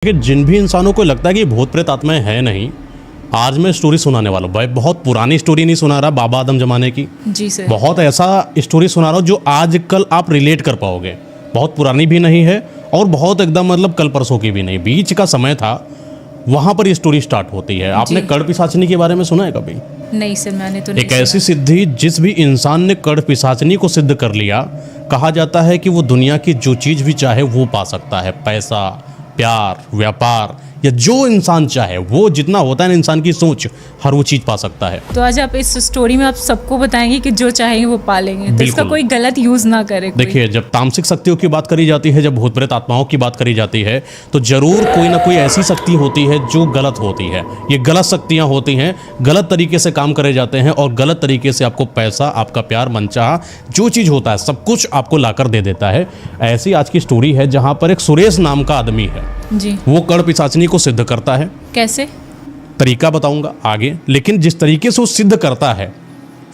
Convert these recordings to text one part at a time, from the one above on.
देखिए, जिन भी इंसानों को लगता है कि भूत प्रेत आत्माएं है नहीं, आज मैं स्टोरी सुनाने वाला हूँ भाई। बहुत पुरानी स्टोरी नहीं सुना रहा, बाबा आदम जमाने की। जी सर। बहुत ऐसा स्टोरी सुना रहा हूँ जो आजकल आप रिलेट कर पाओगे। बहुत पुरानी भी नहीं है और बहुत एकदम मतलब कल परसों की भी नहीं, बीच का समय था, वहाँ पर ये स्टोरी स्टार्ट होती है। आपने कड़ पिशाचनी के बारे में सुना है कभी? नहीं सर, मैंने तो नहीं एक ऐसी सिद्धि जिस भी इंसान ने कड़ पिशाचनी को सिद्ध कर लिया, कहा जाता है कि वो दुनिया की जो चीज़ भी चाहे वो पा सकता है। पैसा, प्यार, व्यापार, या जो इंसान चाहे, वो जितना होता है ना इंसान की सोच, हर वो चीज़ पा सकता है। तो आज आप इस स्टोरी में आप सबको बताएंगे कि जो चाहेंगे वो पालेंगे, तो इसका कोई गलत यूज ना करे। देखिए, जब तामसिक शक्तियों की बात करी जाती है, जब भूत प्रेत आत्माओं की बात करी जाती है, तो जरूर कोई ना कोई ऐसी शक्ति होती है जो गलत होती है। ये गलत शक्तियां होती हैं, गलत तरीके से काम करे जाते हैं और गलत तरीके से आपको पैसा, आपका प्यार, मनचाहा जो चीज़ होता है सब कुछ आपको लाकर दे देता है। ऐसी आज की स्टोरी है जहाँ पर एक सुरेश नाम का आदमी है जी, वो कड़ पिशाचनी को सिद्ध करता है। कैसे? तरीका बताऊंगा आगे, लेकिन जिस तरीके से वो सिद्ध करता है,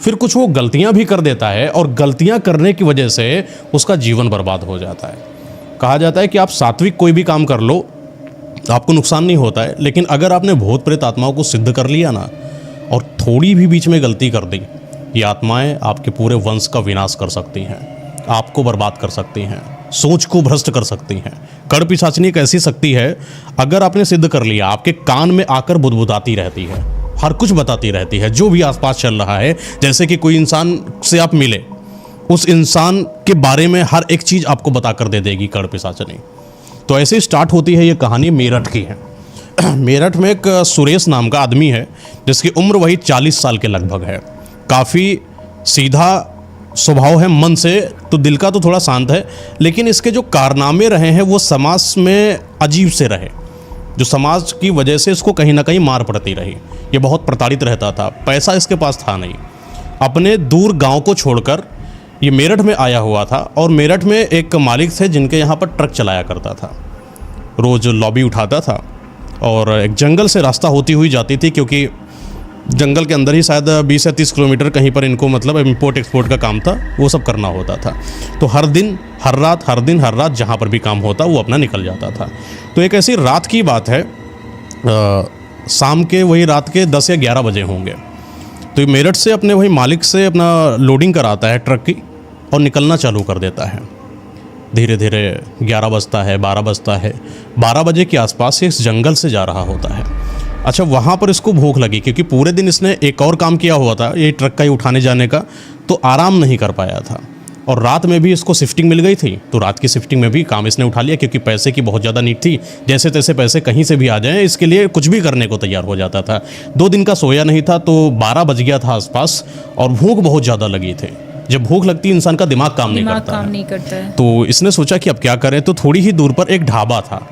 फिर कुछ वो गलतियां भी कर देता है और गलतियां करने की वजह से उसका जीवन बर्बाद हो जाता है। कहा जाता है कि आप सात्विक कोई भी काम कर लो, आपको नुकसान नहीं होता है, लेकिन अगर आपने भूत प्रेत आत्माओं को सिद्ध कर लिया ना और थोड़ी भी बीच में गलती कर दी, ये आत्माएं आपके पूरे वंश का विनाश कर सकती हैं, आपको बर्बाद कर सकती हैं, सोच को भ्रष्ट कर सकती हैं। कड़ पिशाचनी एक ऐसी शक्ति है, अगर आपने सिद्ध कर लिया, आपके कान में आकर बुदबुदाती रहती है, हर कुछ बताती रहती है, जो भी आसपास चल रहा है। जैसे कि कोई इंसान से आप मिले, उस इंसान के बारे में हर एक चीज़ आपको बताकर दे देगी कड़ पिशाचनी। तो ऐसे स्टार्ट होती है ये कहानी। मेरठ की है। मेरठ में एक सुरेश नाम का आदमी है जिसकी उम्र वही 40 साल के लगभग है। काफ़ी सीधा स्वभाव है, मन से तो दिल का तो थोड़ा शांत है, लेकिन इसके जो कारनामे रहे हैं वो समाज में अजीब से रहे, जो समाज की वजह से इसको कहीं ना कहीं मार पड़ती रही। ये बहुत प्रताड़ित रहता था, पैसा इसके पास था नहीं। अपने दूर गांव को छोड़कर ये मेरठ में आया हुआ था और मेरठ में एक मालिक थे जिनके यहाँ पर ट्रक चलाया करता था, रोज़ लॉबी उठाता था और एक जंगल से रास्ता होती हुई जाती थी, क्योंकि जंगल के अंदर ही शायद 20 या 30 किलोमीटर कहीं पर इनको मतलब इम्पोर्ट एक्सपोर्ट का काम था, वो सब करना होता था। तो हर दिन हर रात जहाँ पर भी काम होता वो अपना निकल जाता था। तो एक ऐसी रात की बात है, शाम के वही रात के 10 या 11 बजे होंगे, तो ये मेरठ से अपने वही मालिक से अपना लोडिंग कराता है ट्रक की और निकलना चालू कर देता है। धीरे धीरे 11 बजता है, 12 बजता है, 12 बजे के आसपास इस जंगल से जा रहा होता है। अच्छा, वहाँ पर इसको भूख लगी, क्योंकि पूरे दिन इसने एक और काम किया हुआ था, ये ट्रक का ही उठाने जाने का, तो आराम नहीं कर पाया था। और रात में भी इसको शिफ्टिंग मिल गई थी, तो रात की शिफ्टिंग में भी काम इसने उठा लिया, क्योंकि पैसे की बहुत ज़्यादा नीड थी। जैसे तैसे पैसे कहीं से भी आ जाएं, इसके लिए कुछ भी करने को तैयार हो जाता था। 2 दिन का सोया नहीं था, तो 12 बज गया था आसपास और भूख बहुत ज़्यादा लगी थी। जब भूख लगती है इंसान का दिमाग काम नहीं करता है। तो इसने सोचा कि अब क्या करें, तो थोड़ी ही दूर पर एक ढाबा था।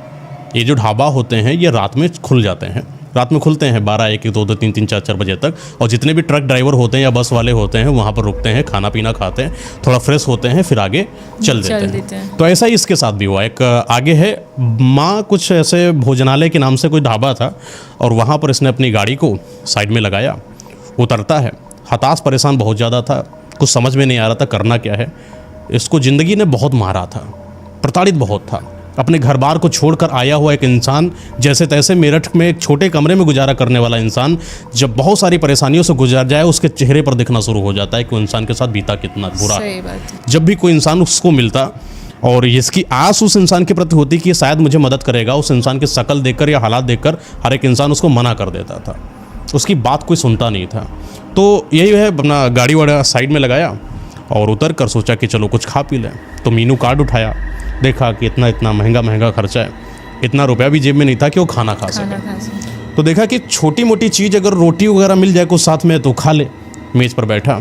ये जो ढाबा होते हैं ये रात में खुल जाते हैं, रात में खुलते हैं 12, 1, 2, 3, 4, 4 बजे तक, और जितने भी ट्रक ड्राइवर होते हैं या बस वाले होते हैं वहाँ पर रुकते हैं, खाना पीना खाते हैं, थोड़ा फ्रेश होते हैं, फिर आगे चल देते हैं। तो ऐसा ही इसके साथ भी हुआ। एक आगे है माँ कुछ ऐसे भोजनालय के नाम से कोई ढाबा था, और वहाँ पर इसने अपनी गाड़ी को साइड में लगाया, उतरता है। हताश परेशान बहुत ज़्यादा था, कुछ समझ में नहीं आ रहा था करना क्या है। इसको ज़िंदगी ने बहुत मारा था, प्रताड़ित बहुत था। अपने घर बार को छोड़कर आया हुआ एक इंसान, जैसे तैसे मेरठ में एक छोटे कमरे में गुजारा करने वाला इंसान, जब बहुत सारी परेशानियों से गुजर जाए, उसके चेहरे पर दिखना शुरू हो जाता है कि इंसान के साथ बीता कितना बुरा है। जब भी कोई इंसान उसको मिलता और इसकी आस उस इंसान के प्रति होती कि शायद मुझे मदद करेगा, उस इंसान की शक्ल देखकर या हालात देखकर हर एक इंसान उसको मना कर देता था, उसकी बात कोई सुनता नहीं था। तो यही है, अपना गाड़ी वाड़ा साइड में लगाया और उतर कर सोचा कि चलो कुछ खा पी लें। तो मीनू कार्ड उठाया, देखा कि इतना महंगा खर्चा है, इतना रुपया भी जेब में नहीं था कि वो खाना खा सके। तो देखा कि छोटी मोटी चीज़ अगर रोटी वगैरह मिल जाए कुछ साथ में तो खा ले। मेज़ पर बैठा,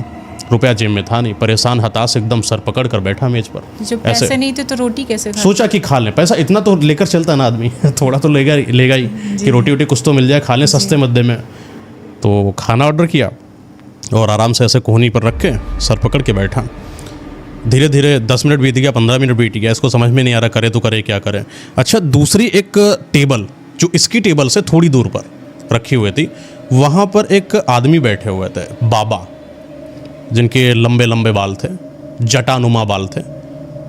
रुपया जेब में था नहीं, परेशान हताश एकदम सर पकड़ कर बैठा मेज़ पर। जब पैसे नहीं थे तो रोटी कैसे खा? सोचा कि खा लें, पैसा इतना तो लेकर चलता ना आदमी, थोड़ा तो लेगा ही कि रोटी कुछ तो मिल जाए, खा लें सस्ते मद्दे में। तो खाना ऑर्डर किया और आराम से ऐसे कोहनी पर रख के सर पकड़ के बैठा। धीरे धीरे 10 मिनट बीत गया, 15 मिनट बीत गया, इसको समझ में नहीं आ रहा करे तो करे क्या करे। अच्छा, दूसरी एक टेबल जो इसकी टेबल से थोड़ी दूर पर रखी हुई थी, वहाँ पर एक आदमी बैठे हुए थे, बाबा, जिनके लंबे लंबे बाल थे, जटानुमा बाल थे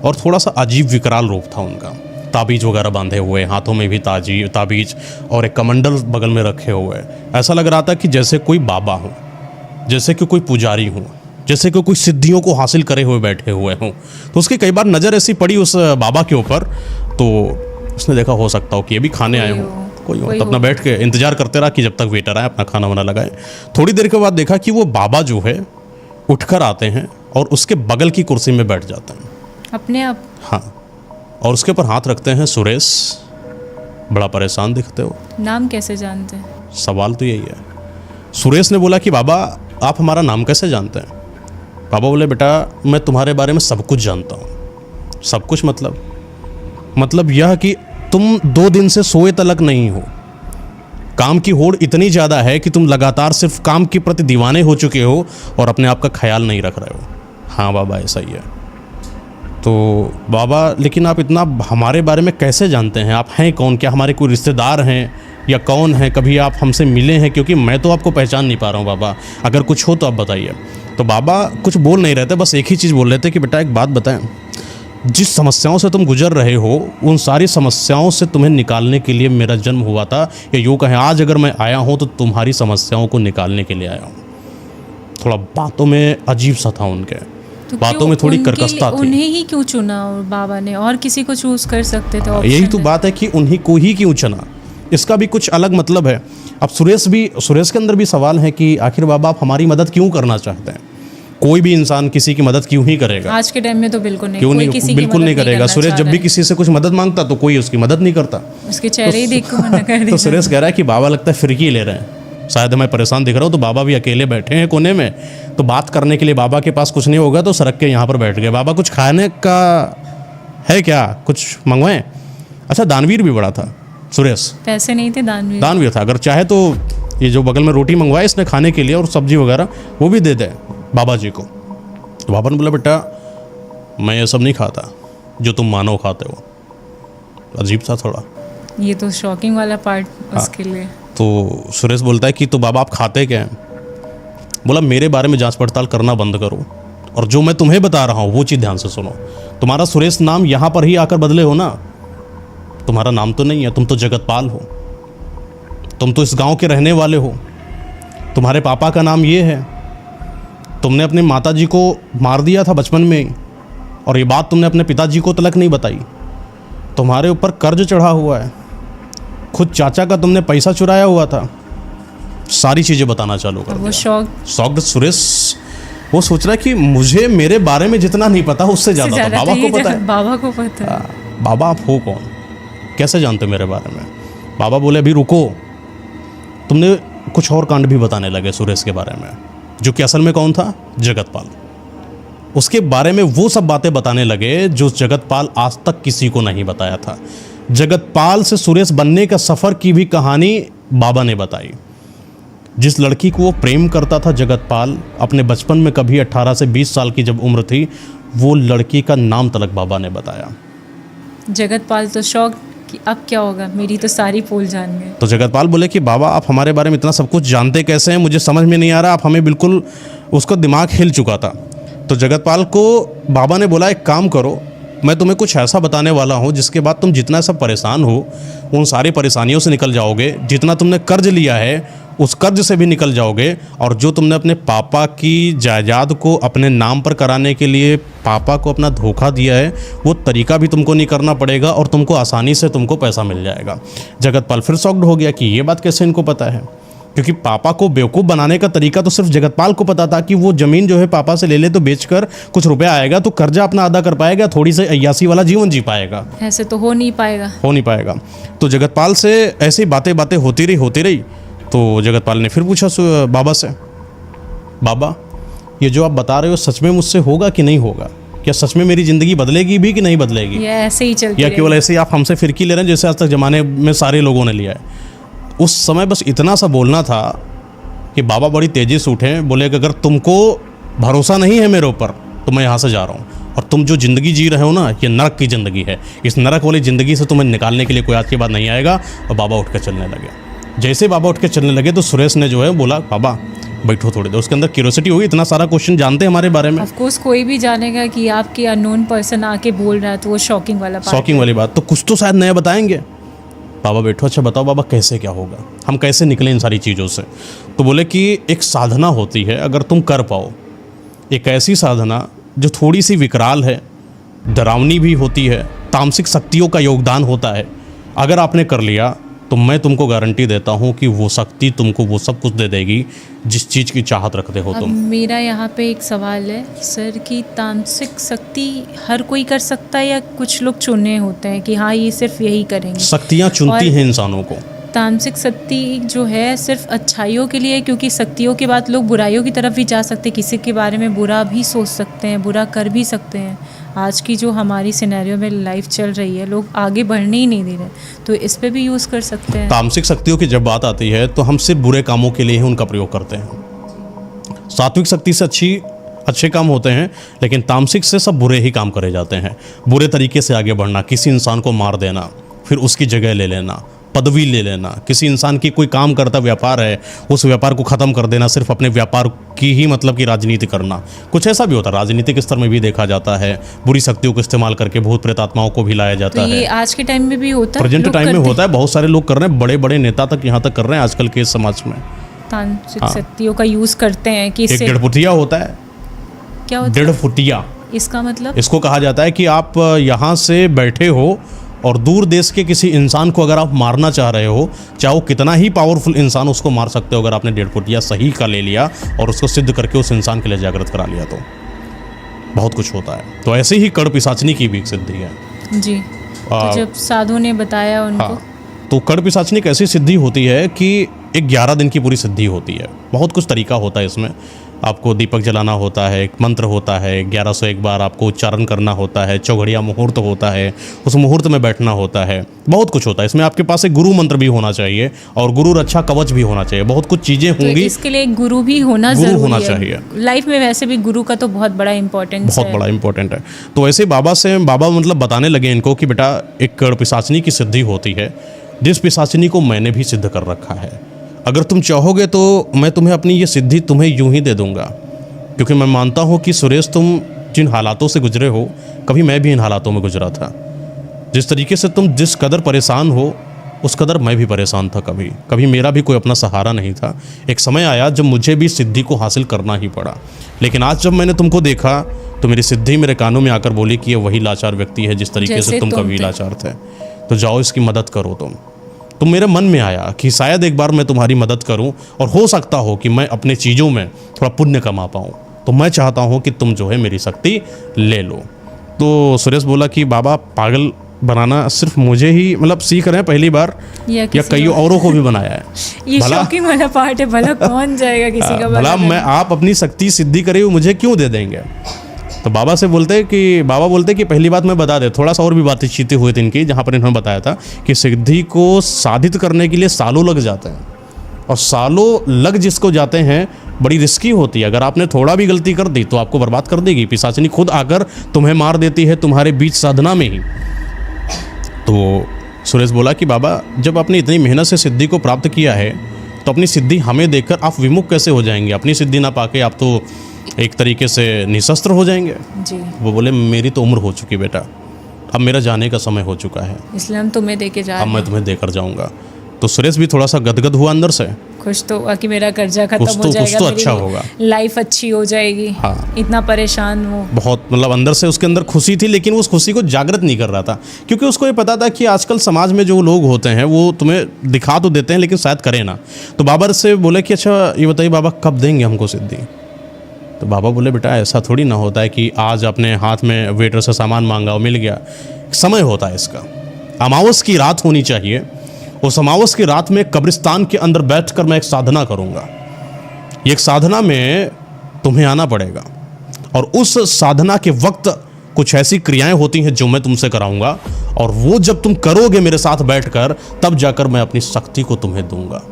और थोड़ा सा अजीब विकराल रूप था उनका। ताबीज वगैरह बांधे हुए, हाथों में भी ताबीज और एक कमंडल बगल में रखे हुए। ऐसा लग रहा था कि जैसे कोई बाबा हो, जैसे कि कोई पुजारी हो, जैसे कि कोई सिद्धियों को हासिल करे हुए बैठे हुए हों। तो उसकी कई बार नज़र ऐसी पड़ी उस बाबा के ऊपर, तो उसने देखा हो सकता हो कि ये भी खाने आए हों, कोई हो। तो अपना बैठ के इंतज़ार करते रहा कि जब तक वेटर आए अपना खाना वाना लगाए। थोड़ी देर के बाद देखा कि वो बाबा जो है उठकर आते हैं और उसके बगल की कुर्सी में बैठ जाते हैं अपने आप। हाँ, और उसके ऊपर हाथ रखते हैं सुरेश। बड़ा परेशान दिखते हो। नाम कैसे जानते हैं? सवाल तो यही है। सुरेश ने बोला कि बाबा आप हमारा नाम कैसे जानते हैं? बाबा बोले बेटा मैं तुम्हारे बारे में सब कुछ जानता हूँ। सब कुछ मतलब यह कि तुम 2 दिन से सोए तलक नहीं हो। काम की होड़ इतनी ज़्यादा है कि तुम लगातार सिर्फ काम के प्रति दीवाने हो चुके हो और अपने आप का ख्याल नहीं रख रहे हो। हाँ बाबा ऐसा ही है। तो बाबा लेकिन आप इतना हमारे बारे में कैसे जानते हैं? आप हैं कौन? क्या हमारे कोई रिश्तेदार हैं या कौन है? कभी आप हमसे मिले हैं? क्योंकि मैं तो आपको पहचान नहीं पा रहा हूँ बाबा, अगर कुछ हो तो आप बताइए। तो बाबा कुछ बोल नहीं रहे थे, बस एक ही चीज़ बोल रहे थे कि बेटा एक बात बताएं, जिस समस्याओं से तुम गुजर रहे हो उन सारी समस्याओं से तुम्हें निकालने के लिए मेरा जन्म हुआ था, या यूँ कहें आज अगर मैं आया हूँ तो तुम्हारी समस्याओं को निकालने के लिए आया हूँ। थोड़ा बातों में अजीब सा था उनके, तो बातों में थोड़ी कर्कशता थी। उन्हें ही क्यों चुना? और बाबा ने और किसी को चूज कर सकते थे। यही तो बात है कि उन्हीं को ही क्यों चुना, इसका भी कुछ अलग मतलब है। अब सुरेश के अंदर भी सवाल है कि आखिर बाबा आप हमारी मदद क्यों करना चाहते हैं? कोई भी इंसान किसी की मदद क्यों ही करेगा? आज के टाइम में तो बिल्कुल नहीं, क्यों कोई नहीं, किसी बिल्कुल की नहीं मदद करेगा। सुरेश जब भी करना किसी से कुछ मदद मांगता तो कोई उसकी मदद नहीं करता। उसके चेहरे ही देख कर मना कर तो देता। सुरेश कह रहा है कि बाबा लगता है फिरकी ले रहे हैं, शायद मैं परेशान दिख रहा हूँ। तो बाबा भी अकेले बैठे हैं कोने में, तो बात करने के लिए बाबा के पास कुछ नहीं होगा तो सड़क के यहाँ पर बैठ गए। बाबा कुछ खाने का है क्या, कुछ मंगवाएं? अच्छा दानवीर भी बड़ा था सुरेश, पैसे नहीं थे, दानवीर था। अगर चाहे तो ये जो बगल में रोटी मंगवाए इसने खाने के लिए और सब्जी वगैरह वो भी दे दे बाबा जी को। तो बाबा ने बोला बेटा मैं ये सब नहीं खाता जो तुम मानव खाते हो। अजीब सा थोड़ा, ये तो शॉकिंग वाला पार्ट उसके लिए। तो सुरेश बोलता है कि तो बाबा आप खाते क्या हैं? बोला मेरे बारे में जांच पड़ताल करना बंद करो और जो मैं तुम्हें बता रहा हूँ वो चीज़ ध्यान से सुनो। तुम्हारा सुरेश नाम यहाँ पर ही आकर बदले हो ना, तुम्हारा नाम तो नहीं है, तुम तो जगतपाल हो, तुम तो इस गांव के रहने वाले हो। तुम्हारे पापा का नाम ये है, तुमने अपने माताजी को मार दिया था बचपन में ही, और ये बात तुमने अपने पिताजी को तलक नहीं बताई। तुम्हारे ऊपर कर्ज चढ़ा हुआ है, खुद चाचा का तुमने पैसा चुराया हुआ था। सारी चीज़ें बताना चालू कर वो दिया। शॉक्ड सुरेश, वो सोच रहा है कि मुझे मेरे बारे में जितना नहीं पता उससे ज़्यादा तो बाबा को पता है। बाबा को पता है। बाबा आप हो कौन, कैसे जानते मेरे बारे में? बाबा बोले अभी रुको, तुमने कुछ और कांड भी बताने लगे सुरेश के बारे में, जो कि असल में कौन था? जगतपाल। उसके बारे में वो सब बातें बताने लगे जो जगतपाल आज तक किसी को नहीं बताया था। जगतपाल से सुरेश बनने का सफ़र की भी कहानी बाबा ने बताई। जिस लड़की को वो प्रेम करता था जगतपाल अपने बचपन में, कभी 18 से 20 साल की जब उम्र थी, वो लड़की का नाम तलक बाबा ने बताया। जगतपाल तो शौक कि अब क्या होगा, मेरी तो सारी पोल जान गए। तो जगतपाल बोले कि बाबा आप हमारे बारे में इतना सब कुछ जानते कैसे हैं, मुझे समझ में नहीं आ रहा। आप हमें बिल्कुल, उसका दिमाग हिल चुका था। तो जगतपाल को बाबा ने बोला एक काम करो, मैं तुम्हें कुछ ऐसा बताने वाला हूँ जिसके बाद तुम जितना सब परेशान हो उन सारी परेशानियों से निकल जाओगे, जितना तुमने कर्ज लिया है उस कर्ज से भी निकल जाओगे, और जो तुमने अपने पापा की जायदाद को अपने नाम पर कराने के लिए पापा को अपना धोखा दिया है वो तरीका भी तुमको नहीं करना पड़ेगा और तुमको आसानी से तुमको पैसा मिल जाएगा। जगतपाल फिर शॉक्ड हो गया कि ये बात कैसे इनको पता है, क्योंकि पापा को बेवकूफ़ बनाने का तरीका तो सिर्फ जगतपाल को पता था कि वो ज़मीन जो है पापा से ले ले तो बेचकर कुछ रुपया आएगा तो कर्जा अपना अदा कर पाएगा, थोड़ी सी अय्यासी वाला जीवन जी पाएगा। ऐसे तो हो नहीं पाएगा। तो जगतपाल से ऐसी बातें होती रही। तो जगतपाल ने फिर पूछा बाबा से, बाबा ये जो आप बता रहे हो सच में मुझसे होगा कि नहीं होगा? क्या सच में मेरी ज़िंदगी बदलेगी भी कि नहीं बदलेगी, या ऐसे ही चलती या केवल ऐसे ही आप हमसे फिरकी ले रहे हैं जैसे आज तक ज़माने में सारे लोगों ने लिया है? उस समय बस इतना सा बोलना था कि बाबा बड़ी तेज़ी से उठे, बोले कि अगर तुमको भरोसा नहीं है मेरे ऊपर तो मैं यहाँ से जा रहा हूँ, और तुम जो ज़िंदगी जी रहे हो ना ये नरक की ज़िंदगी है, इस नरक वाली ज़िंदगी से तुम्हें निकालने के लिए कोई आज के बाद नहीं आएगा। और बाबा उठ कर चलने लगे। जैसे बाबा उठ के चलने लगे तो सुरेश ने जो है बोला, बाबा बैठो थोड़ी देर, उसके अंदर क्यूरियोसिटी होगी, इतना सारा क्वेश्चन जानते हैं हमारे बारे में। ऑफ कोर्स कोई भी जानेगा कि आपके अननोन पर्सन आके बोल रहा है तो वो शॉकिंग वाला पार्ट, शॉकिंग वाली बात, तो कुछ तो शायद नया बताएंगे। बाबा बैठो, अच्छा बताओ बाबा कैसे क्या होगा, हम कैसे निकले इन सारी चीज़ों से। तो बोले कि एक साधना होती है, अगर तुम कर पाओ, एक ऐसी साधना जो थोड़ी सी विकराल है, डरावनी भी होती है, तामसिक शक्तियों का योगदान होता है, अगर आपने कर लिया तो मैं तुमको गारंटी देता हूँ कि वो शक्ति तुमको वो सब कुछ दे देगी जिस चीज़ की चाहत रखते हो अब तुम। मेरा यहाँ पे एक सवाल है सर कि तामसिक शक्ति हर कोई कर सकता है या कुछ लोग चुने होते हैं कि हाँ ये सिर्फ यही करेंगे? शक्तियाँ चुनती और हैं इंसानों को। तामसिक शक्ति जो है सिर्फ अच्छाइयों के लिए है, क्योंकि शक्तियों के बाद लोग बुराइयों की तरफ भी जा सकते हैं, किसी के बारे में बुरा भी सोच सकते हैं, बुरा कर भी सकते हैं। आज की जो हमारी सिनेरियो में लाइफ चल रही है, लोग आगे बढ़ने ही नहीं दे रहे, तो इस पे भी यूज़ कर सकते हैं। तामसिक शक्तियों की जब बात आती है तो हम सिर्फ बुरे कामों के लिए ही उनका प्रयोग करते हैं। सात्विक शक्ति से अच्छे काम होते हैं, लेकिन तामसिक से सब बुरे ही काम करे जाते हैं। बुरे तरीके से आगे बढ़ना, किसी इंसान को मार देना, फिर उसकी जगह ले लेना, पदवी ले लेना, किसी इंसान की कोई काम करता व्यापार है उस व्यापार को ख़त्म कर देना, सिर्फ अपने व्यापार की ही मतलब की राजनीति करना, कुछ ऐसा भी होता है। राजनीतिक स्तर में भी देखा जाता है, बुरी शक्तियों को इस्तेमाल करके भूत प्रेतात्माओं को भी लाया जाता तो ये है। आज के टाइम में भी होता है, प्रेजेंट लोग टाइम में करते होता है, बहुत सारे लोग कर रहे हैं, बड़े बड़े नेता तक यहाँ तक कर रहे हैं आजकल के समाज में। तांत्रिक शक्तियों का यूज़ करते हैं कि एक इससे 1.5 फुटिया होता है, क्या होता 1.5 फुटिया, है इसका मतलब? इसको कहा जाता है कि आप यहाँ से बैठे हो और दूर देश के किसी इंसान को अगर आप मारना चाह रहे हो, चाहे वो कितना ही पावरफुल इंसान, उसको मार सकते हो अगर आपने 1.5 फुटिया सही का ले लिया और उसको सिद्ध करके उस इंसान के लिए जागृत करा लिया। तो बहुत कुछ होता है। तो ऐसे ही कड़ पिशाचनी की भी एक सिद्धि है जी। तो जब साधु ने बताया उनको, हाँ, तो कड़ पिशाचनी एक ऐसी सिद्धि होती है कि एक 11 दिन की पूरी सिद्धि होती है। बहुत कुछ तरीका होता है इसमें, आपको दीपक जलाना होता है, एक मंत्र होता है, 1101 बार आपको उच्चारण करना होता है, चौघड़िया मुहूर्त होता है, उस मुहूर्त में बैठना होता है, बहुत कुछ होता है इसमें। आपके पास एक गुरु मंत्र भी होना चाहिए और गुरु रक्षा कवच भी होना चाहिए, बहुत कुछ चीज़ें तो होंगी। इसके लिए एक गुरु भी होना गुरु जरूरी होना है। चाहिए। लाइफ में वैसे भी गुरु का तो बहुत बड़ा इंपॉर्टेंस बहुत है। बड़ा इंपॉर्टेंट है। तो ऐसे बाबा मतलब बताने लगे इनको कि बेटा एक कड़ पिशाचनी की सिद्धि होती है, जिस पिशाचनी को मैंने भी सिद्ध कर रखा है। अगर तुम चाहोगे तो मैं तुम्हें अपनी ये सिद्धि तुम्हें यूं ही दे दूंगा, क्योंकि मैं मानता हूँ कि सुरेश तुम जिन हालातों से गुजरे हो, कभी मैं भी इन हालातों में गुजरा था। जिस तरीके से तुम जिस कदर परेशान हो उस कदर मैं भी परेशान था। कभी मेरा भी कोई अपना सहारा नहीं था। एक समय आया जब मुझे भी सिद्धि को हासिल करना ही पड़ा, लेकिन आज जब मैंने तुमको देखा तो मेरी सिद्धि मेरे कानों में आकर बोली कि ये वही लाचार व्यक्ति है जिस तरीके से तुम कभी लाचार थे, तो जाओ इसकी मदद करो। तो मेरे मन में आया कि शायद एक बार मैं तुम्हारी मदद करूं और हो सकता हो कि मैं अपने चीज़ों में थोड़ा पुण्य कमा पाऊं, तो मैं चाहता हूं कि तुम जो है मेरी शक्ति ले लो। तो सुरेश बोला कि बाबा पागल बनाना सिर्फ मुझे ही मतलब सीख रहे हैं पहली बार या कई औरों को भी बनाया है? ये शॉकिंग वाला पार्ट है, भला कौन जाएगा किसी का भला मैं आप अपनी शक्ति सिद्धि करे हुए मुझे क्यों दे देंगे? तो बाबा बोलते कि पहली बात मैं बता दे, थोड़ा सा और भी बातचीतें हुई थी इनकी, जहाँ पर इन्होंने बताया था कि सिद्धि को साधित करने के लिए सालों लग जाते हैं, और सालों लग जिसको जाते हैं बड़ी रिस्की होती है। अगर आपने थोड़ा भी गलती कर दी तो आपको बर्बाद कर देगी। पिशाचिनी खुद आकर तुम्हें मार देती है तुम्हारे बीच साधना में ही। तो सुरेश बोला कि बाबा जब आपने इतनी मेहनत से सिद्धि को प्राप्त किया है तो अपनी सिद्धि हमें देखकर आप विमुख कैसे हो जाएंगे? अपनी सिद्धि ना पाके आप तो एक तरीके से निशस्त्र हो जाएंगे जी। वो बोले मेरी तो उम्र हो चुकी बेटा, अब मेरा जाने का समय हो चुका है, इसलिए हम तुम्हें देके जा रहे हैं। अब मैं तुम्हें देकर जाऊंगा। तो सुरेश भी थोड़ा सा गदगद हुआ अंदर से, खुश तो हुआ कि मेरा कर्जा खत्म हो जाएगा, कुछ तो अच्छा होगा, लाइफ अच्छी हो जाएगी। हाँ। इतना परेशान वो बहुत मतलब अंदर से उसके अंदर खुशी थी, लेकिन उस खुशी को जागृत नहीं कर रहा था, क्योंकि उसको ये पता था कि आजकल समाज में जो लोग होते हैं वो तुम्हें दिखा तो देते हैं लेकिन शायद करें ना। तो बाबा से बोले कि अच्छा ये बताइए बाबा कब देंगे हमको सिद्धि? तो बाबा बोले बेटा ऐसा थोड़ी ना होता है कि आज अपने हाथ में वेटर से सामान मांगा और मिल गया। समय होता है इसका। अमावस की रात होनी चाहिए, उस अमावस की रात में कब्रिस्तान के अंदर बैठकर मैं एक साधना करूंगा। ये एक साधना में तुम्हें आना पड़ेगा और उस साधना के वक्त कुछ ऐसी क्रियाएं होती हैं जो मैं तुमसे कराऊंगा, और वो जब तुम करोगे मेरे साथ बैठकर तब जाकर मैं अपनी शक्ति को तुम्हें दूंगा,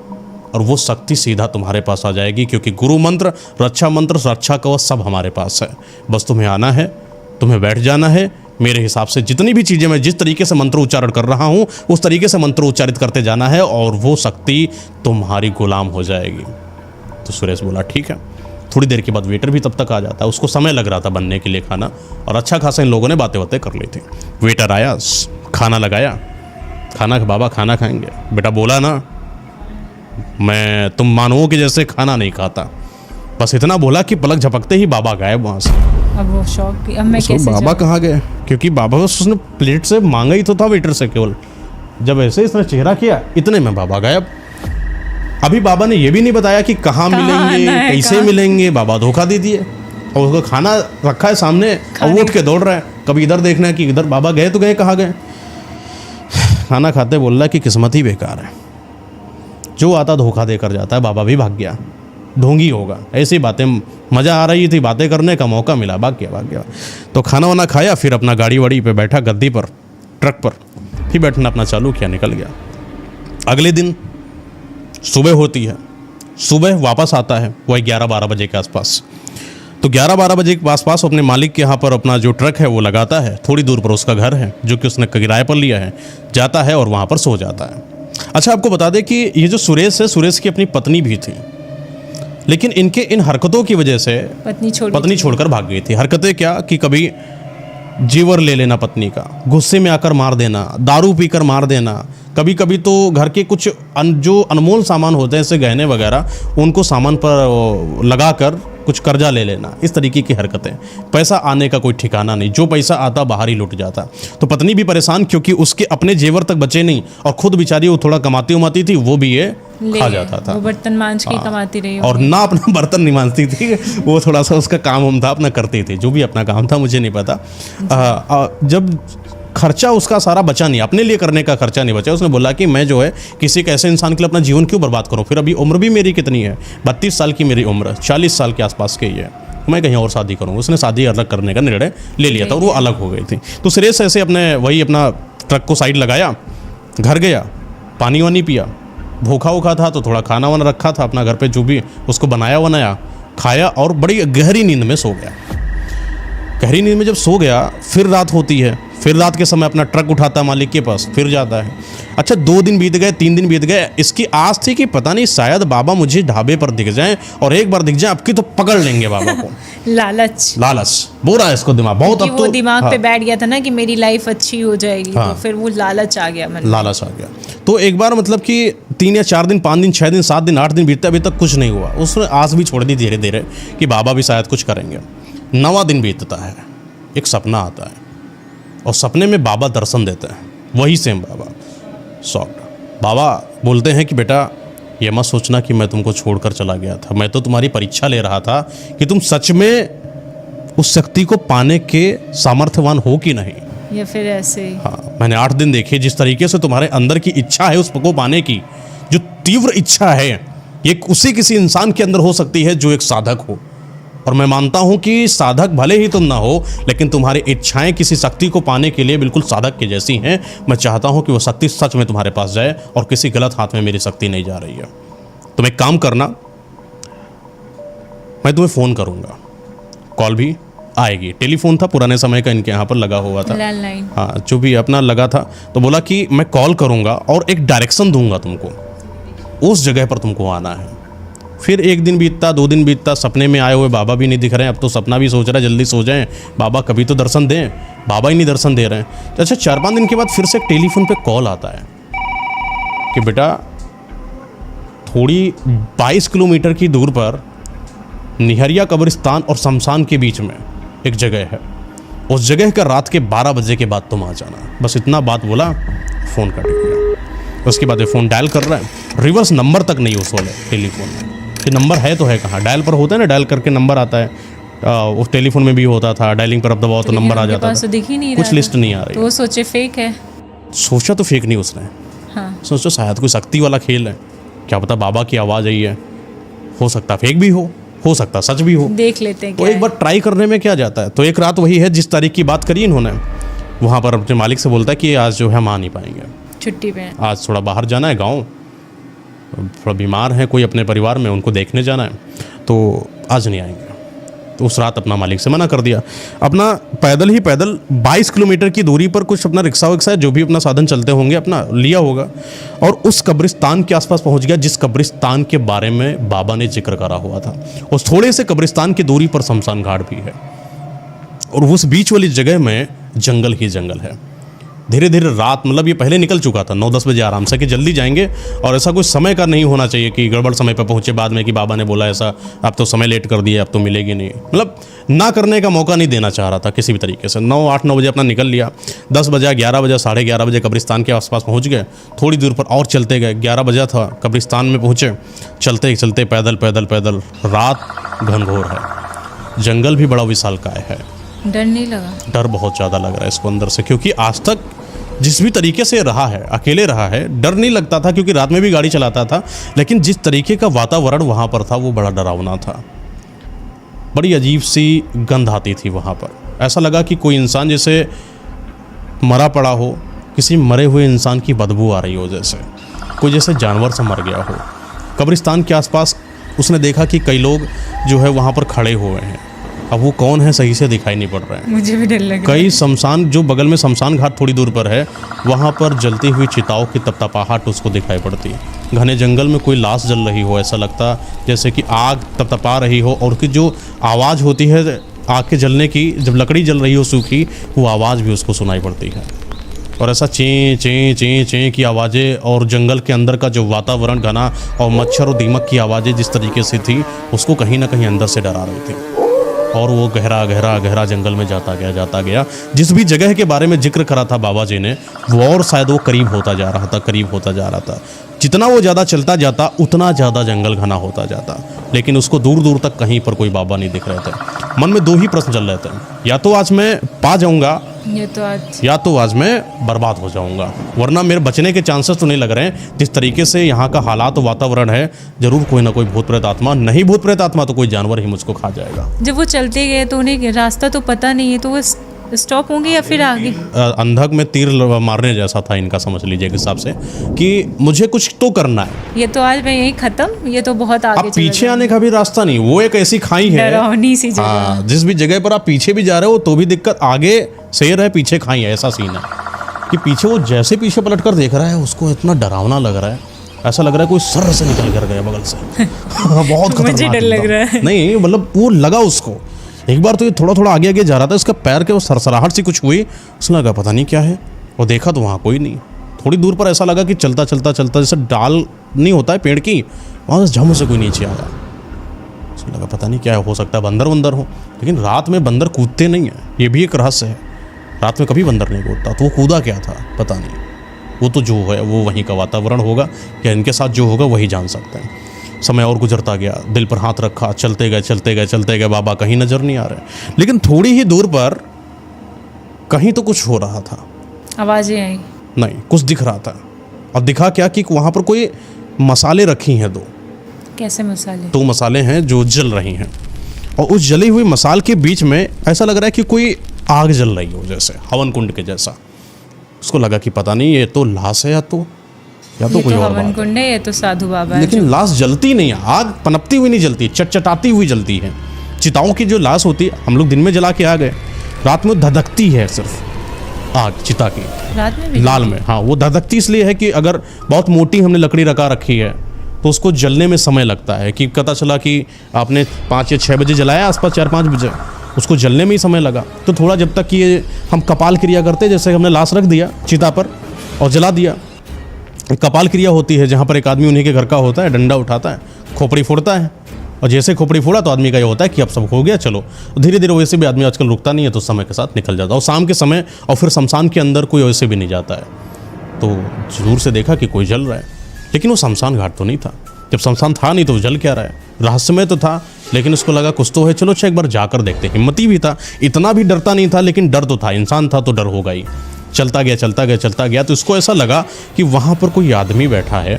और वो शक्ति सीधा तुम्हारे पास आ जाएगी, क्योंकि गुरु मंत्र, रक्षा कवच सब हमारे पास है। बस तुम्हें आना है, तुम्हें बैठ जाना है। मेरे हिसाब से जितनी भी चीज़ें मैं जिस तरीके से मंत्र उच्चारण कर रहा हूँ उस तरीके से मंत्र उच्चारित करते जाना है, और वो शक्ति तुम्हारी गुलाम हो जाएगी। तो सुरेश बोला ठीक है। थोड़ी देर के बाद वेटर भी तब तक आ जाता है, उसको समय लग रहा था बनने के लिए खाना, और अच्छा खासा इन लोगों ने बातें बातें कर ली थी। वेटर आया, खाना लगाया, खाना बाबा खाना खाएंगे? बेटा बोला ना मैं तुम मानवों के जैसे खाना नहीं खाता। बस इतना बोला कि पलक झपकते ही बाबा गायब वहाँ से। अब वो शौक, अब मैं कैसे बाबा कहाँ गए? क्योंकि बाबा को उसने प्लेट से मांगा ही तो था वेटर से केवल। जब ऐसे इसने चेहरा किया इतने में बाबा गायब। अभी बाबा ने ये भी नहीं बताया कि कहाँ मिलेंगे, कैसे मिलेंगे। बाबा धोखा दे दिए, और उसको खाना रखा है सामने और वो उठ के दौड़ रहा है। कभी इधर देखना है कि इधर बाबा गए तो गए, कहाँ गए। खाना खाते बोल रहा है कि किस्मत ही बेकार है, जो आता धोखा देकर जाता है। बाबा भी भाग गया, ढोंगी होगा। ऐसी बातें, मज़ा आ रही थी, बातें करने का मौका मिला, भाग गया। तो खाना वाना खाया, फिर अपना गाड़ी वाड़ी पे बैठा, गद्दी पर, ट्रक पर, फिर बैठना अपना चालू किया, निकल गया। अगले दिन सुबह होती है, सुबह वापस आता है वही 11-12 बजे के आसपास। तो 11-12 बजे के आसपास अपने मालिक के यहाँ पर अपना जो ट्रक है वो लगाता है। थोड़ी दूर पर उसका घर है जो कि उसने किराए पर लिया है। जाता है और वहाँ पर सो जाता है। अच्छा, आपको बता दें कि ये जो सुरेश है, सुरेश की अपनी पत्नी भी थी, लेकिन इनके इन हरकतों की वजह से पत्नी छोड़कर भाग गई थी। हरकतें क्या कि कभी जेवर ले लेना पत्नी का, गुस्से में आकर मार देना, दारू पीकर मार देना, कभी कभी तो घर के कुछ जो अनमोल सामान होते हैं जैसे गहने वगैरह, उनको सामान पर लगाकर कुछ कर्जा ले लेना, इस तरीके की हरकतें। पैसा आने का कोई ठिकाना नहीं, जो पैसा आता बाहर ही लुट जाता। तो पत्नी भी परेशान, क्योंकि उसके अपने जेवर तक बचे नहीं, और खुद बेचारी वो थोड़ा कमाती उमाती थी, वो भी ये खा जाता था। वो बर्तन मांज के कमाती रही, और ना अपना बर्तन नहीं मांजती थी, वो थोड़ा सा उसका काम था, अपना करती थी, जो भी अपना काम था, मुझे नहीं पता। जब खर्चा उसका सारा बचा नहीं, अपने लिए करने का खर्चा नहीं बचा, उसने बोला कि मैं जो है किसी एक ऐसे इंसान के लिए अपना जीवन क्यों बर्बाद करूं। फिर अभी उम्र भी मेरी कितनी है, 32 साल की मेरी उम्र, 40 साल के आसपास की है, मैं कहीं और शादी करूँ। उसने शादी अलग करने का निर्णय ले लिया था और वो अलग हो गई थी। तो सुरेश ऐसे अपने वही अपना ट्रक को साइड लगाया, घर गया, पानी वानी पिया, भूखा उखा था तो थोड़ा खाना वाना रखा था अपना घर पे, जो भी उसको बनाया खाया, और बड़ी गहरी नींद में सो गया। गहरी नींद में जब सो गया, फिर रात होती है, फिर रात के समय अपना ट्रक उठाता है मालिक के पास, फिर जाता है। अच्छा, 2 दिन बीत गए, 3 दिन बीत गए। इसकी आस थी कि पता नहीं शायद बाबा मुझे ढाबे पर दिख जाएं, और एक बार दिख जाए आपकी तो पकड़ लेंगे बाबा को। लालच बुरा है इसको, दिमाग बहुत। अब वो दिमाग पे बैठ गया था ना कि मेरी लाइफ अच्छी हो जाएगी, तो फिर वो लालच आ गया मन में। लालच आ गया। तो एक बार मतलब कि 3 या 4 दिन, 5 दिन, 6 दिन, 7 दिन, 8 दिन बीतते, अभी तक कुछ नहीं हुआ। उसने आस भी छोड़ दी धीरे धीरे कि बाबा भी शायद कुछ करेंगे। 9वां दिन बीतता है, एक सपना आता है, और सपने में बाबा दर्शन देते हैं, वही सेम बाबा। शॉक्ड बाबा बोलते हैं कि बेटा ये मत सोचना कि मैं तुमको छोड़कर चला गया था, मैं तो तुम्हारी परीक्षा ले रहा था कि तुम सच में उस शक्ति को पाने के सामर्थ्यवान हो कि नहीं, या फिर ऐसे ही। हाँ, मैंने 8 दिन देखे जिस तरीके से तुम्हारे अंदर की इच्छा है उसको पाने की, जो तीव्र इच्छा है, ये उसी किसी इंसान के अंदर हो सकती है जो एक साधक हो। और मैं मानता हूं कि साधक भले ही तुम ना हो, लेकिन तुम्हारी इच्छाएं किसी शक्ति को पाने के लिए बिल्कुल साधक की जैसी हैं। मैं चाहता हूं कि वो शक्ति सच में तुम्हारे पास जाए और किसी गलत हाथ में मेरी शक्ति नहीं जा रही है। तुम एक काम करना, मैं तुम्हें फ़ोन करूंगा, कॉल भी आएगी। टेलीफोन था पुराने समय का, इनके यहाँ पर लगा हुआ था, लैंडलाइन, हाँ, जो भी अपना लगा था। तो बोला कि मैं कॉल करूंगा और एक डायरेक्शन दूंगा तुमको, उस जगह पर तुमको आना है। फिर 1 दिन बीतता, 2 दिन बीतता, सपने में आए हुए बाबा भी नहीं दिख रहे हैं। अब तो सपना भी सोच रहा है जल्दी सो जाएं, बाबा कभी तो दर्शन दें, बाबा ही नहीं दर्शन दे रहे हैं। अच्छा, 4-5 दिन के बाद फिर से एक टेलीफोन पे कॉल आता है कि बेटा थोड़ी 22 किलोमीटर की दूर पर निहरिया कब्रिस्तान और शमशान के बीच में एक जगह है, उस जगह का रात के 12 बजे के बाद तुम आ जाना। बस इतना बात बोला, फ़ोन कट गया। उसके बाद ये फ़ोन डायल कर रहा है, रिवर्स नंबर तक नहीं उस वाले टेलीफोन में, कि नंबर है तो है कहाँ। डायल पर होता है ना, डायल करके नंबर आता है, उस टेलीफोन में भी होता था, डायलिंग पर अब दबाओ तो नंबर आ जाता था, दिख ही नहीं कुछ लिस्ट नहीं आ रही। तो वो सोचे फेक है, सोचा तो फेक नहीं उसने, हाँ, सोचो शायद कोई शक्ति वाला खेल है, क्या पता बाबा की आवाज़ आई है, हो सकता फेक भी हो सकता सच भी हो, देख लेते हैं। तो एक बार ट्राई करने में क्या जाता है। तो एक रात वही है जिस तारीख की बात करी इन्होंने, वहाँ पर अपने मालिक से बोलता है कि आज जो है हम आ नहीं पाएंगे, छुट्टी पे, आज थोड़ा बाहर जाना है, गाँव थोड़ा बीमार है कोई अपने परिवार में, उनको देखने जाना है, तो आज नहीं आएंगे। तो उस रात अपना मालिक से मना कर दिया। अपना पैदल 22 किलोमीटर की दूरी पर कुछ अपना रिक्शा विक्सा जो भी अपना साधन चलते होंगे अपना लिया होगा और उस कब्रिस्तान के आसपास पहुंच गया जिस कब्रिस्तान के बारे में बाबा ने जिक्र करा हुआ था। उस थोड़े से कब्रिस्तान की दूरी पर शमशान घाट भी है और उस बीच वाली जगह में जंगल ही जंगल है। धीरे धीरे रात, मतलब ये पहले निकल चुका था 9-10 बजे आराम से कि जल्दी जाएंगे और ऐसा कोई समय का नहीं होना चाहिए कि गड़बड़ समय पर पहुंचे बाद में कि बाबा ने बोला ऐसा अब तो समय लेट कर दिया अब तो मिलेगी नहीं, मतलब ना करने का मौका नहीं देना चाह रहा था किसी भी तरीके से। 8-9 बजे अपना निकल लिया, 10 बजे 11 बजे 11:30 बजे कब्रिस्तान के आसपास पहुँच गए। थोड़ी दूर पर और चलते गए, 11 बजा था, कब्रिस्तान में पहुँचे। चलते चलते पैदल रात घनघोर है, जंगल भी बड़ा विशालकाय है। डर नहीं लगा? डर बहुत ज़्यादा लग रहा है इसको अंदर से, क्योंकि आज तक जिस भी तरीके से रहा है, अकेले रहा है, डर नहीं लगता था क्योंकि रात में भी गाड़ी चलाता था, लेकिन जिस तरीके का वातावरण वहाँ पर था वो बड़ा डरावना था। बड़ी अजीब सी गंध आती थी वहाँ पर, ऐसा लगा कि कोई इंसान जैसे मरा पड़ा हो, किसी मरे हुए इंसान की बदबू आ रही हो, जैसे कोई जैसे जानवर से मर गया हो। कब्रिस्तान के आसपास उसने देखा कि कई लोग जो है वहाँ पर खड़े हुए हैं, अब वो कौन है सही से दिखाई नहीं पड़ रहा है। मुझे भी डर लग रहा है। कई शमशान, जो बगल में शमशान घाट थोड़ी दूर पर है, वहाँ पर जलती हुई चिताओं की तपतपाहट उसको दिखाई पड़ती है। घने जंगल में कोई लाश जल रही हो, ऐसा लगता जैसे कि आग तपतपा रही हो और उसकी जो आवाज़ होती है आग के जलने की, जब लकड़ी जल रही हो सूखी, वो आवाज़ भी उसको सुनाई पड़ती है। और ऐसा चें चें चें चें की आवाज़ें और जंगल के अंदर का जो वातावरण घना और मच्छर और दीमक की आवाज़ें जिस तरीके से थी, उसको कहीं ना कहीं अंदर से डरा रही थी। और वो गहरा जंगल में जाता गया। जिस भी जगह के बारे में जिक्र करा था बाबा जी ने, वो और शायद वो करीब होता जा रहा था। जितना वो ज़्यादा चलता जाता उतना ज़्यादा जंगल घना होता जाता, लेकिन उसको दूर दूर तक कहीं पर कोई बाबा नहीं दिख रहे थे। मन में 2 ही प्रश्न चल रहे थे, या तो आज मैं पा जाऊंगा या तो आज मैं बर्बाद हो जाऊंगा, वरना मेरे बचने के चांसेस तो नहीं लग रहे हैं। जिस तरीके से यहाँ का हालात वातावरण है, जरूर कोई ना कोई भूत प्रेत आत्मा, नहीं भूत प्रेत आत्मा तो कोई जानवर ही मुझको खा जाएगा। जब वो चलते गए तो उन्हें रास्ता तो पता नहीं है, तो वो स्टॉप होंगे या फिर आगे? अंधक में तीर मारने जैसा था इनका, समझ लीजिए के हिसाब से कि मुझे कुछ तो करना है। ये तो आज मैं यहीं खत्म, ये तो बहुत आगे अब पीछे आने का भी रास्ता नहीं, वो एक ऐसी खाई है, डरावनी सी जगह। हाँ, जिस भी जगह पर आप पीछे भी जा रहे हो तो भी दिक्कत, आगे शेर है पीछे खाई है, ऐसा सीन है कि पीछे वो जैसे पीछे पलट कर देख रहा है उसको इतना डरावना लग रहा है, ऐसा लग रहा है कोई सर से निकल कर गया बगल से। बहुत खतरनाक, मुझे डर लग रहा है। नहीं मतलब वो लगा उसको एक बार तो ये थोड़ा आगे जा रहा था, इसका पैर के वो सरसराहट सी कुछ हुई, उसने लगा पता नहीं क्या है, और देखा तो वहाँ कोई नहीं। थोड़ी दूर पर ऐसा लगा कि चलता जैसे डाल नहीं होता है पेड़ की, वहाँ से झम से कोई नीचे आया। उसने लगा पता नहीं क्या हो सकता है, बंदर हो, लेकिन रात में बंदर कूदते नहीं हैं, ये भी एक रहस्य है। रात में कभी बंदर नहीं कूदता, तो वो कूदा क्या था पता नहीं। वो तो जो है वो वहीं का वातावरण होगा या इनके साथ जो होगा वही जान सकते हैं। समय और गुजरता गया, दिल पर हाथ रखा, चलते गए, बाबा कहीं नजर नहीं आ रहे। लेकिन थोड़ी ही दूर पर कहीं तो कुछ हो रहा था, आवाजें आई, नहीं कुछ दिख रहा था। और दिखा क्या कि वहाँ पर कोई मसाले रखी हैं 2। कैसे मसाले? 2 मसाले हैं जो जल रही हैं, और उस जली हुई मसाल के बीच में ऐसा लग रहा है कि कोई आग जल रही हो, जैसे हवन कुंड के जैसा। उसको लगा कि पता नहीं ये तो लाश है या तो कोई और हवन कुंड है, ये तो साधु बाबा है। लेकिन लाश जलती नहीं है, आग पनपती हुई नहीं जलती, चटचटाती हुई जलती है। चिताओं की जो लाश होती है, हम लोग दिन में जला के आ गए, रात में धधकती है सिर्फ आग चिता की, रात में भी लाल में। हाँ, वो धधकती इसलिए है कि अगर बहुत मोटी हमने लकड़ी रखा रखी है तो उसको जलने में समय लगता है। कि पता चला कि आपने 5 या 6 बजे जलाया, आसपास 4-5 बजे, उसको जलने में ही समय लगा। तो थोड़ा जब तक कि हम कपाल क्रिया करते, जैसे हमने लाश रख दिया चिता पर और जला दिया, कपाल क्रिया होती है जहाँ पर एक आदमी उन्हीं के घर का होता है, डंडा उठाता है, खोपड़ी फोड़ता है, और जैसे खोपड़ी फोड़ा तो आदमी का ये होता है कि अब सब हो गया, चलो। धीरे धीरे वैसे भी आदमी आजकल रुकता नहीं है, तो समय के साथ निकल जाता है। और शाम के समय और फिर शमशान के अंदर कोई वैसे भी नहीं जाता है, तो दूर से देखा कि कोई जल रहा है, लेकिन वो शमशान घाट तो नहीं था। जब शमशान था नहीं तो जल क्या रहा है, रहस्यमय तो था, लेकिन उसको लगा कुछ तो है, चलो अच्छा एक बार जाकर देखते। हिम्मती भी था, इतना भी डरता नहीं था, लेकिन डर तो था, इंसान था तो डर होगा ही। चलता गया तो इसको ऐसा लगा कि वहाँ पर कोई आदमी बैठा है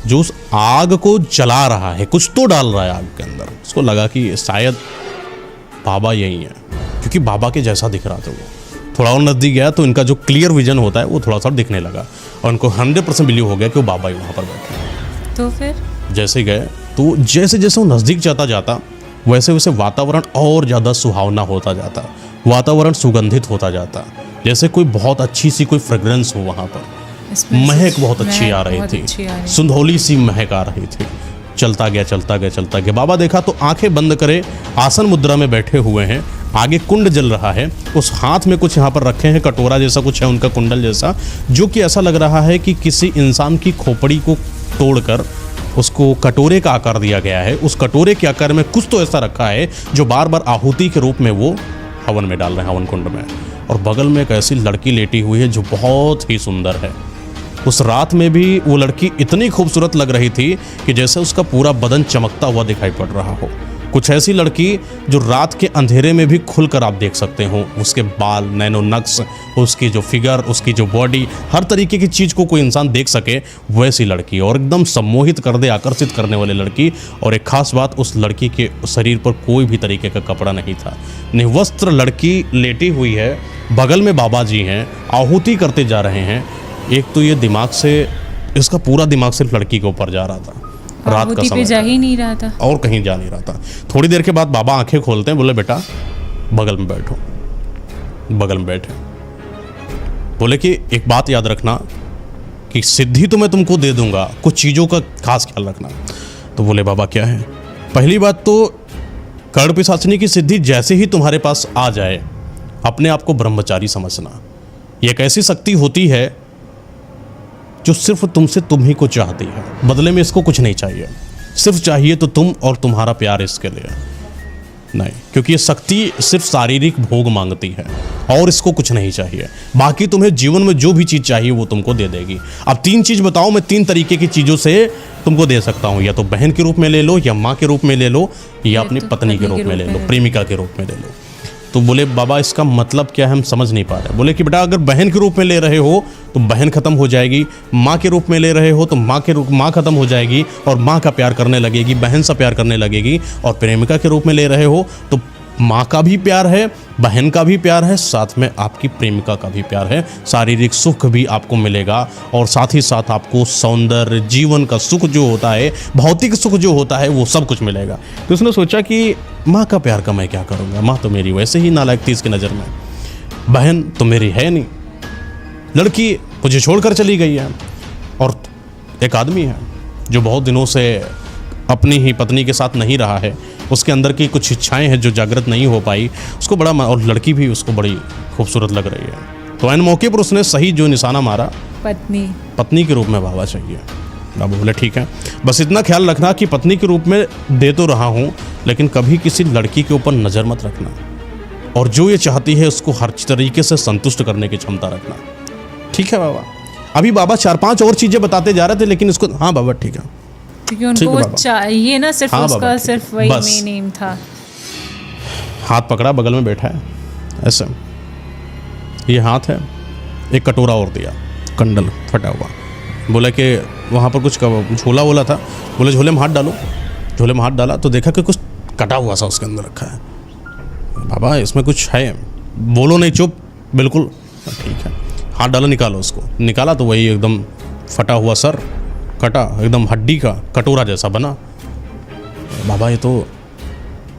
जो उस आग को जला रहा है, कुछ तो डाल रहा है आग के अंदर। उसको लगा कि शायद बाबा यही है, क्योंकि बाबा के जैसा दिख रहा था वो। थोड़ा और नज़दीक गया तो इनका जो क्लियर विजन होता है वो थोड़ा सा दिखने लगा, और उनको 100% बिलीव हो गया कि वो बाबा ही वहाँ पर बैठे हैं। तो फिर जैसे गए तो जैसे वो नज़दीक जाता वैसे वैसे वातावरण और ज़्यादा सुहावना होता जाता, वातावरण सुगंधित होता जाता, जैसे कोई बहुत अच्छी सी कोई फ्रेग्रेंस हो वहाँ पर। महक बहुत अच्छी आ रही थी, सुंधौली सी महक आ रही थी। चलता गया चलता गया चलता गया, बाबा देखा तो आंखें बंद करे आसन मुद्रा में बैठे हुए हैं, आगे कुंड जल रहा है, उस हाथ में कुछ यहाँ पर रखे हैं, कटोरा जैसा कुछ है उनका, कुंडल जैसा, जो कि ऐसा लग रहा है कि किसी इंसान की खोपड़ी को तोड़कर उसको कटोरे का आकार दिया गया है। उस कटोरे के आकार में कुछ तो ऐसा रखा है जो बार बार आहुति के रूप में वो हवन में डाल रहे हैं, हवन कुंड में। और बगल में एक ऐसी लड़की लेटी हुई है जो बहुत ही सुंदर है। उस रात में भी वो लड़की इतनी खूबसूरत लग रही थी कि जैसे उसका पूरा बदन चमकता हुआ दिखाई पड़ रहा हो। कुछ ऐसी लड़की जो रात के अंधेरे में भी खुलकर आप देख सकते हो, उसके बाल, नैनो नक्श, उसकी जो फिगर, उसकी जो बॉडी, हर तरीके की चीज़ को कोई इंसान देख सके, वैसी लड़की, और एकदम सम्मोहित कर दे, आकर्षित करने वाली लड़की। और एक खास बात, उस लड़की के शरीर पर कोई भी तरीके का कपड़ा नहीं था, निवस्त्र लड़की लेटी हुई है, बगल में बाबा जी हैं, आहुति करते जा रहे हैं। एक तो ये दिमाग से, इसका पूरा दिमाग सिर्फ लड़की के ऊपर जा रहा था, रात का समय जा ही नहीं रहा था और कहीं जा नहीं रहा था। थोड़ी देर के बाद बाबा आंखें खोलते हैं, बोले बेटा बगल में बैठो, बगल में बैठे। बोले कि एक बात याद रखना कि सिद्धि तो मैं तुमको दे दूंगा, कुछ चीज़ों का खास ख्याल रखना। तो बोले बाबा क्या है? पहली बात तो कर्ण पिशाचिनी की सिद्धि जैसे ही तुम्हारे पास आ जाए, अपने आप को ब्रह्मचारी समझना। ये एक ऐसी शक्ति होती है जो सिर्फ तुमसे तुम ही को चाहती है, बदले में इसको कुछ नहीं चाहिए, सिर्फ चाहिए तो तुम और तुम्हारा प्यार इसके लिए नहीं, क्योंकि ये शक्ति सिर्फ शारीरिक भोग मांगती है और इसको कुछ नहीं चाहिए। बाकी तुम्हें जीवन में जो भी चीज़ चाहिए वो तुमको दे देगी। अब 3 चीज़ बताओ, मैं 3 तरीके की चीज़ों से तुमको दे सकता हूँ, या तो बहन के रूप में ले लो, या माँ के रूप में ले लो, या अपनी पत्नी के रूप में ले लो, प्रेमिका के रूप में ले लो। तो बोले बाबा इसका मतलब क्या है, हम समझ नहीं पा रहे। बोले कि बेटा अगर बहन के रूप में ले रहे हो तो बहन खत्म हो जाएगी, माँ के रूप में ले रहे हो तो माँ खत्म हो जाएगी और माँ का प्यार करने लगेगी, बहन से प्यार करने लगेगी। और प्रेमिका के रूप में ले रहे हो तो माँ का भी प्यार है, बहन का भी प्यार है, साथ में आपकी प्रेमिका का भी प्यार है, शारीरिक सुख भी आपको मिलेगा और साथ ही साथ आपको सौंदर्य, जीवन का सुख जो होता है, भौतिक सुख जो होता है, वो सब कुछ मिलेगा। तो उसने सोचा कि माँ का प्यार का मैं क्या करूँगा, माँ तो मेरी वैसे ही नालायक थी इसकी नज़र में, बहन तो मेरी है नहीं, लड़की मुझे छोड़कर चली गई है, और एक आदमी है जो बहुत दिनों से अपनी ही पत्नी के साथ नहीं रहा है, उसके अंदर की कुछ इच्छाएं हैं जो जागृत नहीं हो पाई, उसको बड़ा, और लड़की भी उसको बड़ी खूबसूरत लग रही है। तो ऐन मौके पर उसने सही जो निशाना मारा, पत्नी के रूप में बाबा चाहिए। बाबा बोले ठीक है, बस इतना ख्याल रखना कि पत्नी के रूप में दे तो रहा हूँ, लेकिन कभी किसी लड़की के ऊपर नज़र मत रखना, और जो ये चाहती है उसको हर तरीके से संतुष्ट करने की क्षमता रखना। ठीक है बाबा। अभी बाबा 4-5 और चीज़ें बताते जा रहे थे, लेकिन इसको, हाँ बाबा ठीक है, क्योंकि उनको वो चाहिए ना, सिर्फ हाँ उसका सिर्फ वही मेन एम था। हाथ पकड़ा, बगल में बैठा है ऐसे, ये हाथ है, एक कटोरा और दिया, कंडल फटा हुआ। बोला कि वहाँ पर कुछ झोला वोला था, बोले झोले में हाथ डालो। झोले में हाथ डाला तो देखा कि कुछ कटा हुआ सा उसके अंदर रखा है। बाबा इसमें कुछ है, बोलो नहीं, चुप बिल्कुल, ठीक है। हाथ डाला, निकालो उसको, निकाला तो वही एकदम फटा हुआ सर, कटा एकदम हड्डी का कटोरा जैसा बना। बाबा ये तो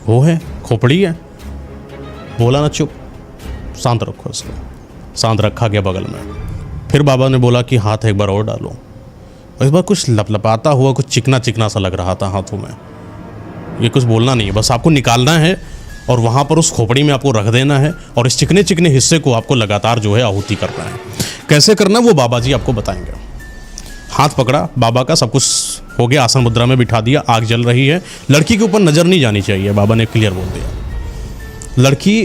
वो है, खोपड़ी है। बोला ना चुप, शांत रखो इसको। शांत रखा गया बगल में। फिर बाबा ने बोला कि हाथ एक बार और डालो। और इस बार कुछ लपलपाता हुआ, कुछ चिकना चिकना सा लग रहा था हाथों में। ये कुछ बोलना नहीं है, बस आपको निकालना है और वहाँ पर उस खोपड़ी में आपको रख देना है, और इस चिकने चिकने हिस्से को आपको लगातार जो है आहुति करना है। कैसे करना वो बाबा जी आपको बताएंगे। हाथ पकड़ा बाबा का, सब कुछ हो गया, आसन मुद्रा में बिठा दिया, आग जल रही है। लड़की के ऊपर नज़र नहीं जानी चाहिए, बाबा ने क्लियर बोल दिया। लड़की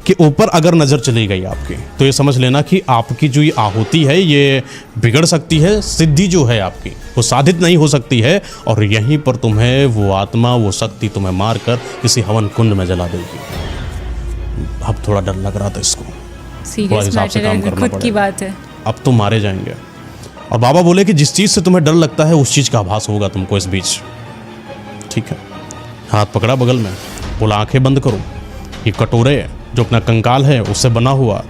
के ऊपर अगर नज़र चली गई आपकी, तो ये समझ लेना कि आपकी जो ये आहुति है ये बिगड़ सकती है, सिद्धि जो है आपकी वो साधित नहीं हो सकती है, और यहीं पर तुम्हें वो आत्मा, वो शक्ति तुम्हें मार कर किसी हवन कुंड में जला देगी। अब थोड़ा डर लग रहा था इसको, थोड़ा हिसाब से काम करना खुद की बात है। अब तो मारे जाएंगे। और बाबा बोले कि जिस चीज़ से तुम्हें डर लगता है उस चीज़ का आभास होगा तुमको इस बीच। ठीक है, हाथ पकड़ा बगल में, बोला आंखें बंद करो। ये कटोरे जो अपना कंकाल है उससे बना हुआ,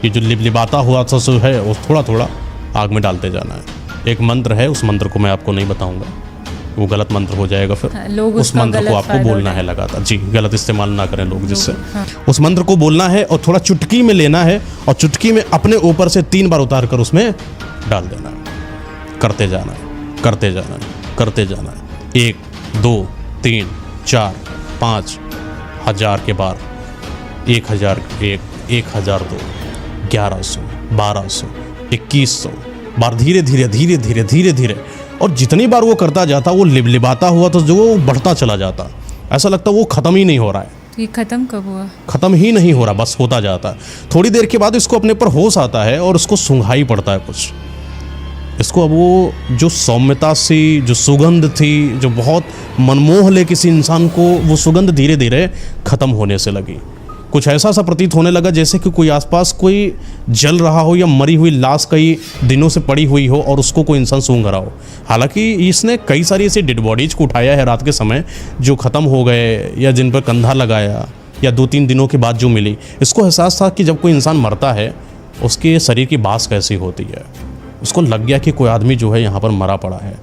ये जो लिबलिबाता हुआ ससु है, वो थोड़ा थोड़ा आग में डालते जाना है। एक मंत्र है, उस मंत्र को मैं आपको नहीं बताऊंगा, वो गलत मंत्र हो जाएगा। फिर लोग उस उसका मंत्र को गलत आपको फायदा बोलना है लगातार। जी, गलत इस्तेमाल ना करें लोग जिससे। हाँ। उस मंत्र को बोलना है और थोड़ा चुटकी में लेना है और चुटकी में अपने ऊपर से 3 बार उतार कर उसमें डाल देना है। करते जाना है, करते जाना है, करते जाना है। 1 2 3 4 5 1000 के बार 1001 1002 1100 1200 2100 बार धीरे धीरे धीरे धीरे धीरे धीरे। और जितनी बार वो करता जाता वो लिबलिबाता हुआ तो जो वो बढ़ता चला जाता। ऐसा लगता वो ख़त्म ही नहीं हो रहा है। ये ख़त्म कब हुआ? ख़त्म ही नहीं हो रहा, बस होता जाता है। थोड़ी देर के बाद इसको अपने पर होश आता है और उसको सूंघाई पड़ता है कुछ। इसको अब वो जो सौम्यता सी, जो सुगंध थी, जो बहुत मनमोह ले किसी इंसान को, वो सुगंध धीरे धीरे ख़त्म होने से लगी। कुछ ऐसा सा प्रतीत होने लगा जैसे कि कोई आसपास कोई जल रहा हो या मरी हुई लाश कई दिनों से पड़ी हुई हो और उसको कोई इंसान सूंघ रहा हो। हालांकि इसने कई सारी ऐसी डेड बॉडीज को उठाया है रात के समय जो ख़त्म हो गए या जिन पर कंधा लगाया या 2-3 दिनों के बाद जो मिली। इसको एहसास था कि जब कोई इंसान मरता है उसके शरीर की बास कैसी होती है। उसको लग गया कि कोई आदमी जो है यहाँ पर मरा पड़ा है।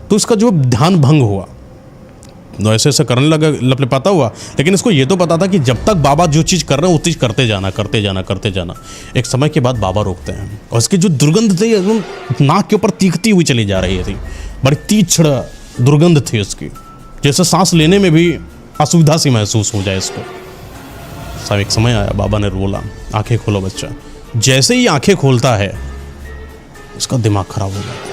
तो इसका जो ध्यान भंग हुआ, तो ऐसे ऐसे करने लगा, लपलपाता हुआ। लेकिन इसको ये तो पता था कि जब तक बाबा जो चीज़ कर रहे हैं वो चीज़ करते जाना, करते जाना, करते जाना। एक समय के बाद बाबा रोकते हैं और इसकी जो दुर्गंध थी एकदम नाक के ऊपर तीखती हुई चली जा रही थी। बड़ी तीक्ष्ण दुर्गंध थी उसकी, जैसे सांस लेने में भी असुविधा सी महसूस हो जाए इसको। सब एक समय आया, बाबा ने बोला आंखें खोलो बच्चा। जैसे ही आंखें खोलता है इसका दिमाग खराब हो जाता है।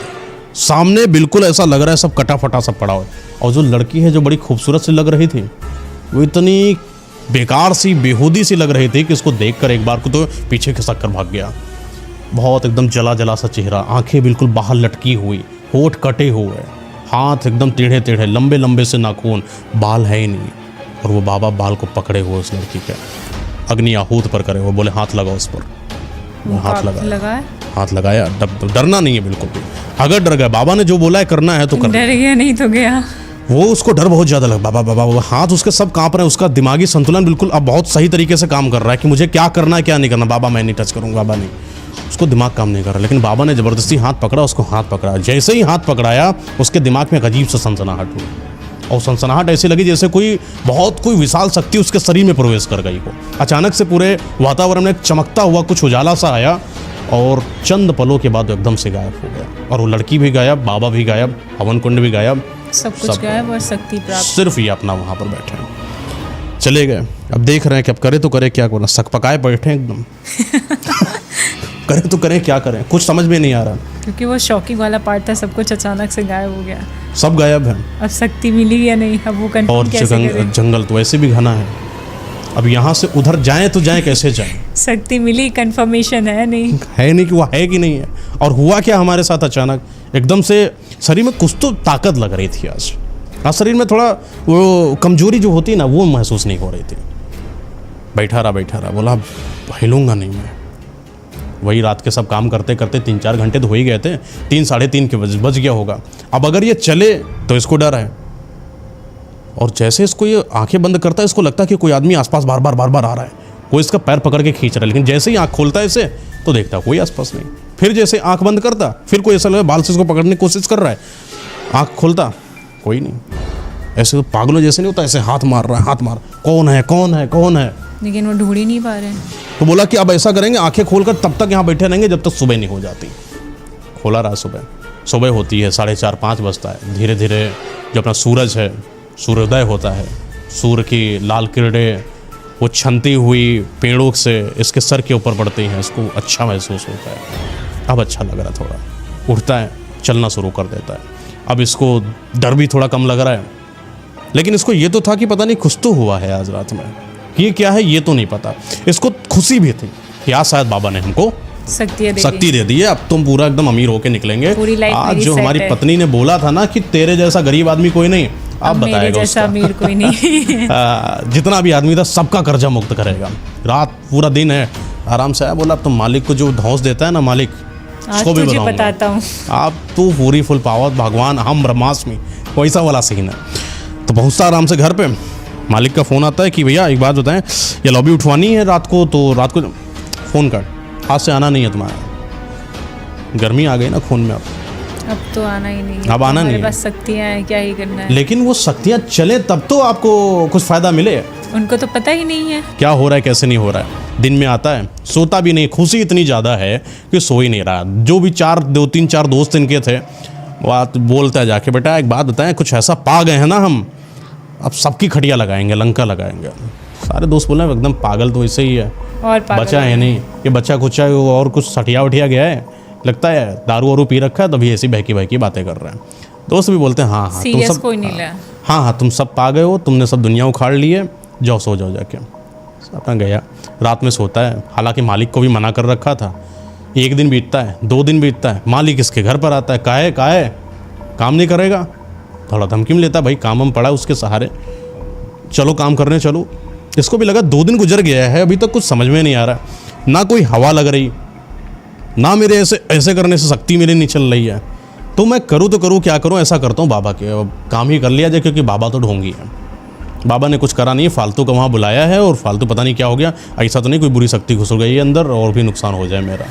सामने बिल्कुल ऐसा लग रहा है सब कटा फटा सब पड़ा हुआ है। और जो लड़की है जो बड़ी खूबसूरत सी लग रही थी वो इतनी बेकार सी, बेहूदी सी लग रही थी कि इसको देखकर एक बार को तो पीछे खिसक कर भाग गया। बहुत एकदम जला जला सा चेहरा, आंखें बिल्कुल बाहर लटकी हुई, होठ कटे हुए, हाथ एकदम टेढ़े टेढ़े, लंबे लंबे से नाखून, बाल है ही नहीं। और वो बाबा बाल को पकड़े हुए उस लड़की के, अग्नि आहूत पर करे हुए, बोले हाथ लगाओ उस पर। वो हाथ लगाया, हाथ लगाया। डरना नहीं है बिल्कुल भी। अगर डर गया, बाबा ने जो बोला है करना है तो करना। डर गया नहीं तो गया। वो उसको डर बहुत ज़्यादा लगा। बाबा बाबा बाबा, हाथ उसके सब कांप रहे हैं। उसका दिमागी संतुलन बिल्कुल अब बहुत सही तरीके से काम कर रहा है कि मुझे क्या करना है क्या नहीं करना। बाबा मैं नहीं टच करूँगा, बाबा नहीं। उसको दिमाग काम नहीं कर रहा। लेकिन बाबा ने ज़बरदस्ती हाथ पकड़ा, उसको हाथ पकड़ा। जैसे ही हाथ पकड़ाया उसके दिमाग में एक अजीब सा सनसनाहट हुई। और सनसनाहट ऐसी लगी जैसे कोई विशाल शक्ति उसके शरीर में प्रवेश कर गई हो। अचानक से पूरे वातावरण में एक चमकता हुआ कुछ उजाला सा आया और चंद पलों के बाद एकदम से गायब हो गया। और वो लड़की भी गायब, बाबा भी गायब, हवन कुंड भी गायब, सब कुछ गायब और शक्ति प्राप्त। सिर्फ ये अपना वहाँ पर बैठे हैं, चले गए। अब देख रहे हैं कि अब करे तो करे क्या, करना सक पकाए बैठे एकदम करें तो करें क्या करें, कुछ समझ में नहीं आ रहा। क्योंकि वो शॉकिंग वाला पार्ट था, सब कुछ अचानक से गायब हो गया। सब गायब है। अब शक्ति मिली या नहीं, अब वो कंफर्म और कैसे करें? जंगल तो वैसे भी घना है। अब यहाँ से उधर जाएं तो जाएं कैसे जाएं? शक्ति मिली, कंफर्मेशन है नहीं कि वो है कि नहीं है। और हुआ क्या हमारे साथ, अचानक एकदम से शरीर में कुछ तो ताकत लग रही थी। आज शरीर में थोड़ा वो कमजोरी जो होती है ना वो महसूस नहीं हो रही थी। बैठा रहा, बोला हिलूंगा नहीं मैं। वही रात के सब काम करते करते 3-4 घंटे तो हो ही गए थे, 3 साढ़े 3 के बज गया होगा। अब अगर ये चले तो इसको डर है। और जैसे इसको ये आंखें बंद करता है इसको लगता है कि कोई आदमी आसपास बार बार आ रहा है, कोई इसका पैर पकड़ के खींच रहा है। लेकिन जैसे ही आंख खोलता है इसे तो देखता कोई आसपास नहीं। फिर जैसे आंख बंद करता फिर कोई ऐसा लगा बाल से इसको पकड़ने की कोशिश कर रहा है, आंख खोलता कोई नहीं। ऐसे तो पागलों जैसे नहीं होता, ऐसे हाथ मार रहा है, हाथ मार, कौन है। लेकिन वो ढूंढ ही नहीं पा रहे हैं। तो बोला कि अब ऐसा करेंगे, आंखें खोलकर तब तक यहाँ बैठे रहेंगे जब तक सुबह नहीं हो जाती। खोला रहा, सुबह होती है, 4:30-5 बजता है। धीरे धीरे जो अपना सूरज है, सूर्योदय होता है। सूर्य की लाल किरणें वो छनती हुई पेड़ों से इसके सर के ऊपर पड़ती हैं। इसको अच्छा महसूस होता है। अब अच्छा लग रहा है, थोड़ा उठता है, चलना शुरू कर देता है। अब इसको डर भी थोड़ा कम लग रहा है। लेकिन इसको ये तो था कि पता नहीं कुछ तो हुआ है आज रात में, ये क्या है ये तो नहीं पता। इसको खुशी भी थी कि आज शायद बाबा ने हमको शक्ति दे दी है, अब तुम पूरा एकदम अमीर होके निकलेंगे। आज जो हमारी पत्नी ने बोला था ना कि तेरे जैसा गरीब आदमी कोई नहीं, आप बताएगा जैसा अमीर कोई नहीं जितना भी आदमी था सबका कर्जा मुक्त करेगा। रात पूरा दिन है, आराम से आया। बोला अब तुम मालिक को जो धौंस देता है ना मालिक, उसको भी बताता हूँ। आप तो पूरी फुल पावत भगवान हम ब्रह्मास्मि, वैसा वाला सीन है। तो पहुँचता आराम से घर पे, मालिक का फ़ोन आता है कि भैया एक बात बताएं, ये लॉबी उठवानी है रात को, तो रात को फ़ोन कर, हाथ से आना नहीं है तुम्हारा। गर्मी आ गई ना खून में, अब अब तो आना ही नहीं है। अब आना नहीं हमारे है। पास शक्तियाँ हैं, क्या ही करना है। लेकिन वो शक्तियाँ चले तब तो आपको कुछ फ़ायदा मिले। उनको तो पता ही नहीं है क्या हो रहा है कैसे नहीं हो रहा है। दिन में आता है, सोता भी नहीं, खुशी इतनी ज़्यादा है कि सो ही नहीं रहा। जो भी 2-3-4 दोस्त इनके थे, बात बोलता है जाके, बेटा एक बात बताएं, कुछ ऐसा पा गए हैं ना हम, अब सबकी खटिया लगाएंगे, लंका लगाएंगे। सारे दोस्त बोले एकदम पागल तो ऐसे ही है, और पागल बचा है नहीं, ये बच्चा कुछ है और कुछ सटिया वटिया गया है, लगता है दारू वारू पी रखा है, तभी ऐसी बहकी बातें कर रहे हैं। दोस्त भी बोलते हैं हाँ हाँ तुम सीरियस सब, कोई नहीं लिया। हाँ तुम सब पा गए हो, तुमने सब दुनिया उखाड़ ली है, जाओ सो जाओ जाके। अपना गया, रात में सोता है। हालांकि मालिक को भी मना कर रखा था। 1 दिन बीतता है, 2 दिन बीतता है, मालिक इसके घर पर आता है, काहे काम नहीं करेगा, थोड़ा धमकी में लेता, भाई काम हम पड़ा उसके सहारे, चलो काम करने चलो। इसको भी लगा 2 दिन गुजर गया है, अभी तक कुछ समझ में नहीं आ रहा, ना कोई हवा लग रही, ना मेरे ऐसे करने से शक्ति मेरी नहीं चल रही है, तो मैं करूँ तो करूँ क्या करूँ। ऐसा करता हूँ बाबा के काम ही कर लिया जाए, क्योंकि बाबा तो ढोंगी है। बाबा ने कुछ करा नहीं, फालतू का वहाँ बुलाया है और फालतू पता नहीं क्या हो गया। ऐसा तो नहीं कोई बुरी शक्ति घुस गई है अंदर और भी नुकसान हो जाए मेरा।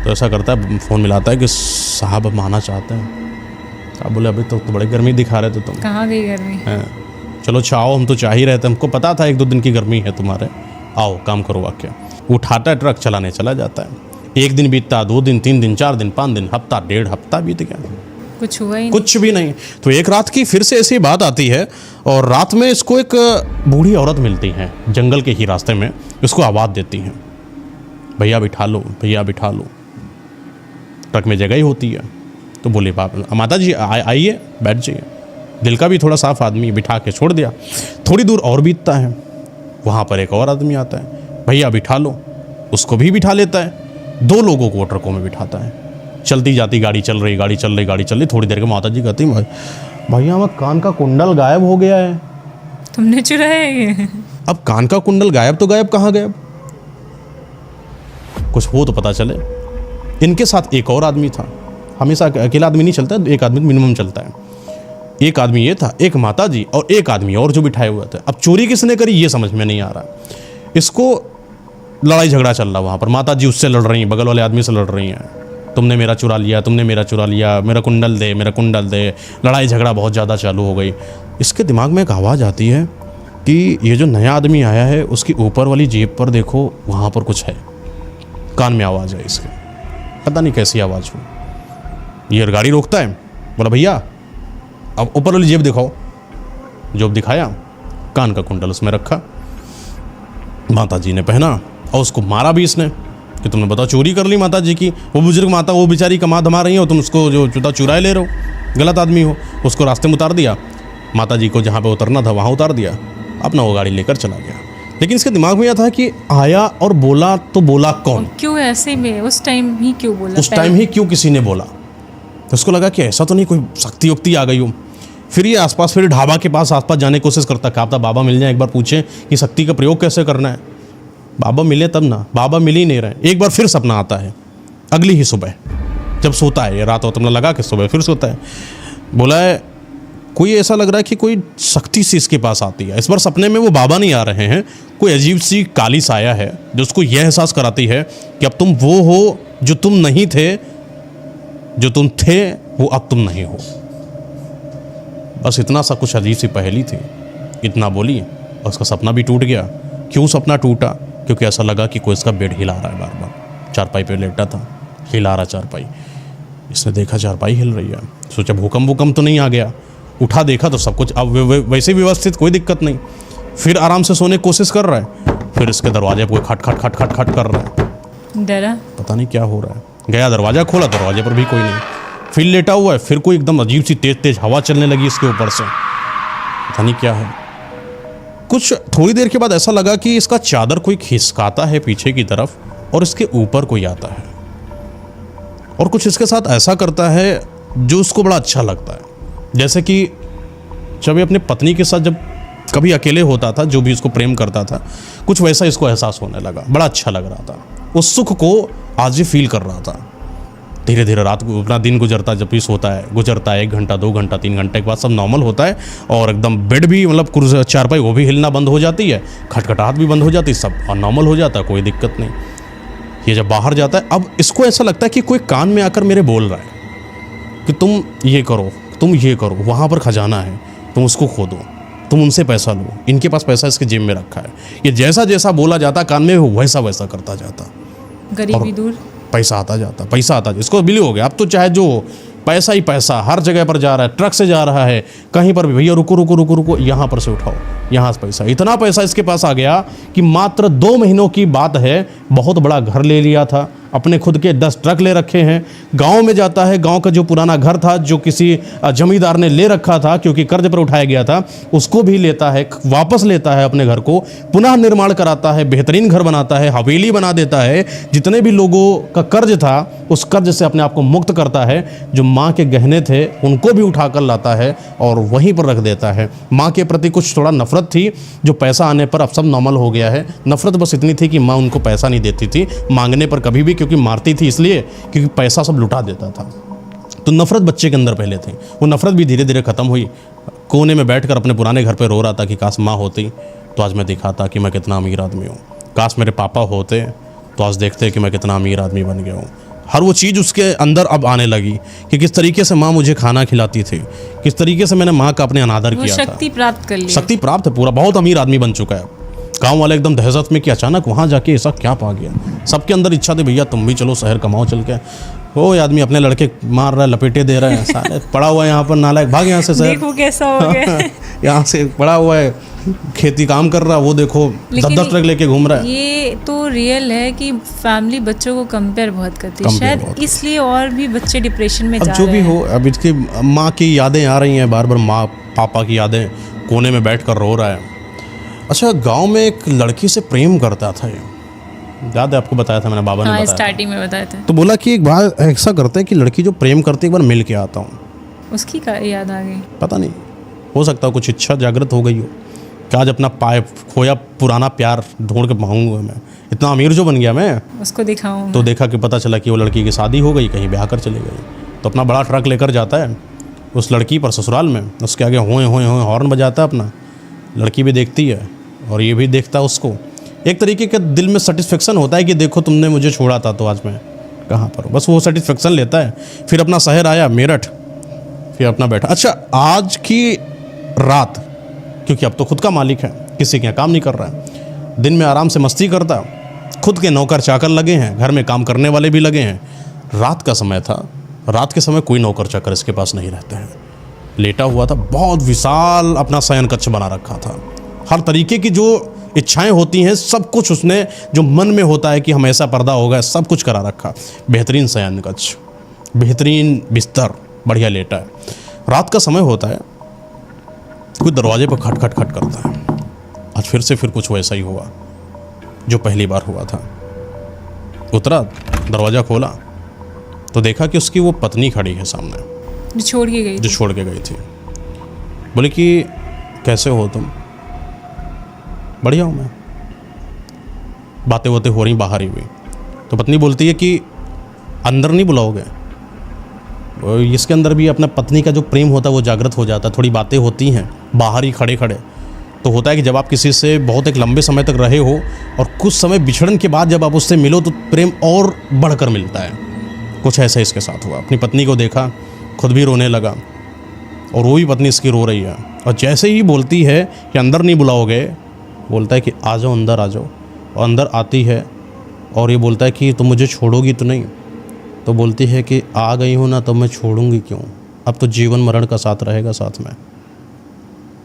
तो ऐसा करता है, फ़ोन मिलाता है कि साहब अब आना चाहते हैं। आप बोले अभी तो बड़ी गर्मी दिखा रहे थे तुम। कहाँ गई गर्मी? हैं, चलो चाहो, हम तो चाह ही रहे थे, हमको पता था 1-2 दिन की गर्मी है तुम्हारे, आओ काम करो वाक्य। उठाता है ट्रक, चलाने चला जाता है। 1 दिन बीतता, 2 दिन, 3 दिन, 4 दिन, 5 दिन, हफ्ता, 1.5 हफ्ता बीत गया, कुछ हुआ ही कुछ भी नहीं। तो एक रात की फिर से ऐसी बात आती है, और रात में इसको एक बूढ़ी औरत मिलती है जंगल के ही रास्ते में, इसको आवाज़ देती है, भैया बिठा लो, भैया बिठा लो। ट्रक में जगह ही होती है, तो बोले माता जी आइए बैठ जाइए। दिल का भी थोड़ा साफ आदमी, बिठा के छोड़ दिया। थोड़ी दूर और बीतता है, वहाँ पर एक और आदमी आता है, भैया बिठा लो, उसको भी बिठा लेता है। 2 लोगों को ट्रकों में बिठाता है। चलती जाती गाड़ी चल रही। थोड़ी देर के माता जी कहती भैया हमारा कान का कुंडल गायब हो गया है। तुमने चुराया है? अब कान का कुंडल गायब तो गायब, कहाँ गायब, कुछ हो तो पता चले। इनके साथ एक और आदमी था। हमेशा अकेला आदमी नहीं चलता, एक आदमी मिनिमम चलता है। एक आदमी ये था, एक माता जी और एक आदमी और जो बिठाए हुए थे। अब चोरी किसने करी ये समझ में नहीं आ रहा। इसको लड़ाई झगड़ा चल रहा वहाँ पर। माता जी उससे लड़ रही हैं, बगल वाले आदमी से लड़ रही हैं, तुमने मेरा चुरा लिया, तुमने मेरा चुरा लिया, मेरा कुंडल दे, मेरा कुंडल दे। लड़ाई झगड़ा बहुत ज़्यादा चालू हो गई। इसके दिमाग में एक आवाज़ आती है कि ये जो नया आदमी आया है उसकी ऊपर वाली जेब पर देखो, वहाँ पर कुछ है। कान में आवाज़ है इसके, पता नहीं कैसी आवाज़ हो। ये गाड़ी रोकता है, बोला भैया अब ऊपर वाली जेब दिखाओ। जेब दिखाया, कान का कुंडल उसमें रखा। माता जी ने पहना और उसको मारा भी इसने कि तुमने बताओ चोरी कर ली माता जी की। वो बुजुर्ग माता, वो बेचारी कमा धमा रही हो, तुम उसको जो जूता चुराए ले रहे हो, गलत आदमी हो। उसको रास्ते में उतार दिया, माता जी को जहाँ पे उतरना था वहाँ उतार दिया, अपना वो गाड़ी लेकर चला गया। लेकिन इसके दिमाग में यह था कि आया और बोला, तो बोला कौन, क्यों ऐसे में उस टाइम ही क्यों बोला, उस टाइम ही क्यों किसी ने बोला। तो उसको लगा कि ऐसा तो नहीं कोई शक्ति उक्ति आ गई हो। फिर ये आसपास, फिर ढाबा के पास आसपास जाने की कोशिश करता, कहा था बाबा मिल जाए, एक बार पूछें कि शक्ति का प्रयोग कैसे करना है। बाबा मिले तब ना, बाबा मिल ही नहीं रहे। एक बार फिर सपना आता है, अगली ही सुबह जब सोता है, ये रात हो तुमने लगा कि सुबह फिर सोता है। बोला है कोई ऐसा लग रहा है कि कोई शक्ति सी इसके पास आती है। इस बार सपने में वो बाबा नहीं आ रहे हैं, कोई अजीब सी काली साया है जो उसको यह एहसास कराती है कि अब तुम वो हो जो तुम नहीं थे, जो तुम थे वो अब तुम नहीं हो। बस इतना सा कुछ अजीब सी पहेली थी, इतना बोली और उसका सपना भी टूट गया। क्यों सपना टूटा? क्योंकि ऐसा लगा कि कोई इसका बेड हिला रहा है बार बार। चारपाई पे लेटा था, हिला रहा चारपाई। इसने देखा चारपाई हिल रही है, सोचा भूकंप तो नहीं आ गया। उठा देखा तो सब कुछ अब वैसे व्यवस्थित, कोई दिक्कत नहीं। फिर आराम से सोने की कोशिश कर रहा है, फिर इसके दरवाजे पर कोई खट कर रहा है। डरा, पता नहीं क्या हो रहा है। गया दरवाज़ा खोला, दरवाजे पर भी कोई नहीं। फिर लेटा हुआ है, फिर कोई एकदम अजीब सी तेज हवा चलने लगी इसके ऊपर से, पता नहीं क्या है। कुछ थोड़ी देर के बाद ऐसा लगा कि इसका चादर कोई खिसकाता है पीछे की तरफ और इसके ऊपर कोई आता है और कुछ इसके साथ ऐसा करता है जो उसको बड़ा अच्छा लगता है। जैसे कि जब ये अपनी पत्नी के साथ जब कभी अकेले होता था, जो भी उसको प्रेम करता था, कुछ वैसा इसको एहसास होने लगा। बड़ा अच्छा लग रहा था, उस सुख को आज ये फील कर रहा था। धीरे धीरे रात को अपना दिन गुजरता, जब भी सोता है गुजरता है 1 घंटा 2 घंटा 3 घंटे के बाद सब नॉर्मल होता है और एकदम बेड भी, मतलब चारपाई वो भी हिलना बंद हो जाती है, खटखटाहट भी बंद हो जाती है, सब और नॉर्मल हो जाता है, कोई दिक्कत नहीं। ये जब बाहर जाता है, अब इसको ऐसा लगता है कि कोई कान में आकर मेरे बोल रहा है, कि तुम ये करो, तुम ये करो, वहाँ पर खजाना है, तुम उसको खोदो, तुम उनसे पैसा लो, इनके पास पैसा इसके जेब में रखा है। ये जैसा जैसा बोला जाता कान में वैसा वैसा करता जाता, गरीबी दूर, पैसा आता जाता, पैसा आता जाता। इसको बिलीव हो गया अब तो, चाहे जो पैसा ही पैसा, हर जगह पर जा रहा है, ट्रक से जा रहा है, कहीं पर भी भैया रुको रुको रुको रुको, यहाँ पर से उठाओ, यहाँ से पैसा। इतना पैसा इसके पास आ गया कि मात्र 2 महीनों की बात है, बहुत बड़ा घर ले लिया था, अपने खुद के 10 ट्रक ले रखे हैं। गांव में जाता है, गांव का जो पुराना घर था जो किसी जमींदार ने ले रखा था क्योंकि कर्ज पर उठाया गया था, उसको भी लेता है, वापस लेता है अपने घर को, पुनः निर्माण कराता है, बेहतरीन घर बनाता है, हवेली बना देता है। जितने भी लोगों का कर्ज था उस कर्ज से अपने आप को मुक्त करता है। जो माँ के गहने थे उनको भी उठा कर लाता है और वहीं पर रख देता है। माँ के प्रति कुछ थोड़ा नफरत थी, जो पैसा आने पर अब सब नॉर्मल हो गया है। नफरत बस इतनी थी कि माँ उनको पैसा नहीं देती थी मांगने पर कभी भी, क्योंकि मारती थी इसलिए क्योंकि पैसा सब लुटा देता था। तो नफरत बच्चे के अंदर पहले थी, वो नफरत भी धीरे धीरे ख़त्म हुई। कोने में बैठकर अपने पुराने घर पे रो रहा था कि काश माँ होती तो आज मैं दिखाता कि मैं कितना अमीर आदमी हूँ, काश मेरे पापा होते तो आज देखते कि मैं कितना अमीर आदमी बन गया हूँ। हर वो चीज़ उसके अंदर अब आने लगी कि किस तरीके से माँ मुझे खाना खिलाती थी, किस तरीके से मैंने माँ का अपने अनादर किया था। शक्ति प्राप्त कर ली, शक्ति प्राप्त है, पूरा बहुत अमीर आदमी बन चुका है। गाँव वाले एकदम दहशत में कि अचानक वहाँ जाके ऐसा क्या पा गया। सबके अंदर इच्छा थी भैया तुम भी चलो शहर कमाओ चल के। वो आदमी अपने लड़के मार रहा है, लपेटे दे रहा है, साले पड़ा हुआ है यहाँ पर नालायक, भाग यहाँ से शहर, देखो कैसा हो गया। यहाँ से पड़ा हुआ है, खेती काम कर रहा, वो देखो 10-10 ट्रक लेके घूम रहा है। ये तो रियल है कि फैमिली बच्चों को कंपेयर बहुत करती है, शायद इसलिए और भी बच्चे डिप्रेशन में जा रहे हैं। जो भी हो, अब इसकी माँ की यादें आ रही हैं, बार बार माँ पापा की यादें, कोने में बैठ कर रो रहा है। अच्छा, गांव में एक लड़की से प्रेम करता था, ये याद है आपको, बताया था मैंने, बाबा ने बताया स्टार्टिंग में बताया था। तो बोला कि एक बार ऐसा करते हैं कि लड़की जो प्रेम करती है एक बार मिल के आता हूँ। उसकी याद आ गई, पता नहीं, हो सकता है कुछ इच्छा जागृत हो गई हो कि आज अपना खोया पुराना प्यार ढूंढ के पाऊंगा, मैं इतना अमीर जो बन गया मैं, उसको दिखाऊं। तो देखा कि पता चला कि वो लड़की की शादी हो गई, कहीं ब्याह कर चले गए। तो अपना बड़ा ट्रक लेकर जाता है उस लड़की पर ससुराल में, उसके आगे होए होए होए हॉर्न बजाता है अपना। लड़की भी देखती है और ये भी देखता है उसको। एक तरीके का दिल में सेटिस्फेक्शन होता है कि देखो तुमने मुझे छोड़ा था तो आज मैं कहाँ पर हूँ, बस वो सेटिस्फेक्शन लेता है। फिर अपना शहर आया मेरठ, फिर अपना बैठा। अच्छा, आज की रात, क्योंकि अब तो खुद का मालिक है, किसी के यहाँ काम नहीं कर रहा है, दिन में आराम से मस्ती करता, खुद के नौकर चाकर लगे हैं, घर में काम करने वाले भी लगे हैं। रात का समय था, रात के समय कोई नौकर चाकर इसके पास नहीं रहते हैं। लेटा हुआ था, बहुत विशाल अपना शयन कक्ष बना रखा था। हर तरीके की जो इच्छाएं होती हैं सब कुछ उसने, जो मन में होता है कि हम ऐसा पर्दा होगा, सब कुछ करा रखा। बेहतरीन शयन कक्ष, बेहतरीन बिस्तर, बढ़िया लेटा है। रात का समय होता है, कोई दरवाजे पर खट खट खट करता है। आज फिर कुछ वैसा ही हुआ जो पहली बार हुआ था। उतरा, दरवाज़ा खोला तो देखा कि उसकी वो पत्नी खड़ी है सामने, जो छोड़ के गई थी। बोले कि कैसे हो तुम? बढ़िया हूँ मैं। बातें होते हो रही बाहर ही हुई। तो पत्नी बोलती है कि अंदर नहीं बुलाओगे? इसके अंदर भी अपना पत्नी का जो प्रेम होता है वो जागृत हो जाता है। थोड़ी बातें होती हैं बाहर ही खड़े खड़े। तो होता है कि जब आप किसी से बहुत एक लंबे समय तक रहे हो और कुछ समय बिछड़न के बाद जब आप उससे मिलो तो प्रेम और बढ़कर मिलता है। कुछ ऐसा इसके साथ हुआ। अपनी पत्नी को देखा, खुद भी रोने लगा और वो भी पत्नी इसकी रो रही है। और जैसे ही बोलती है कि अंदर नहीं बुलाओगे, बोलता है कि आ जाओ अंदर आ जाओ। और अंदर आती है और ये बोलता है कि तुम मुझे छोड़ोगी तो नहीं? तो बोलती है कि आ गई हूँ ना तो मैं छोड़ूंगी क्यों, अब तो जीवन मरण का साथ रहेगा साथ में।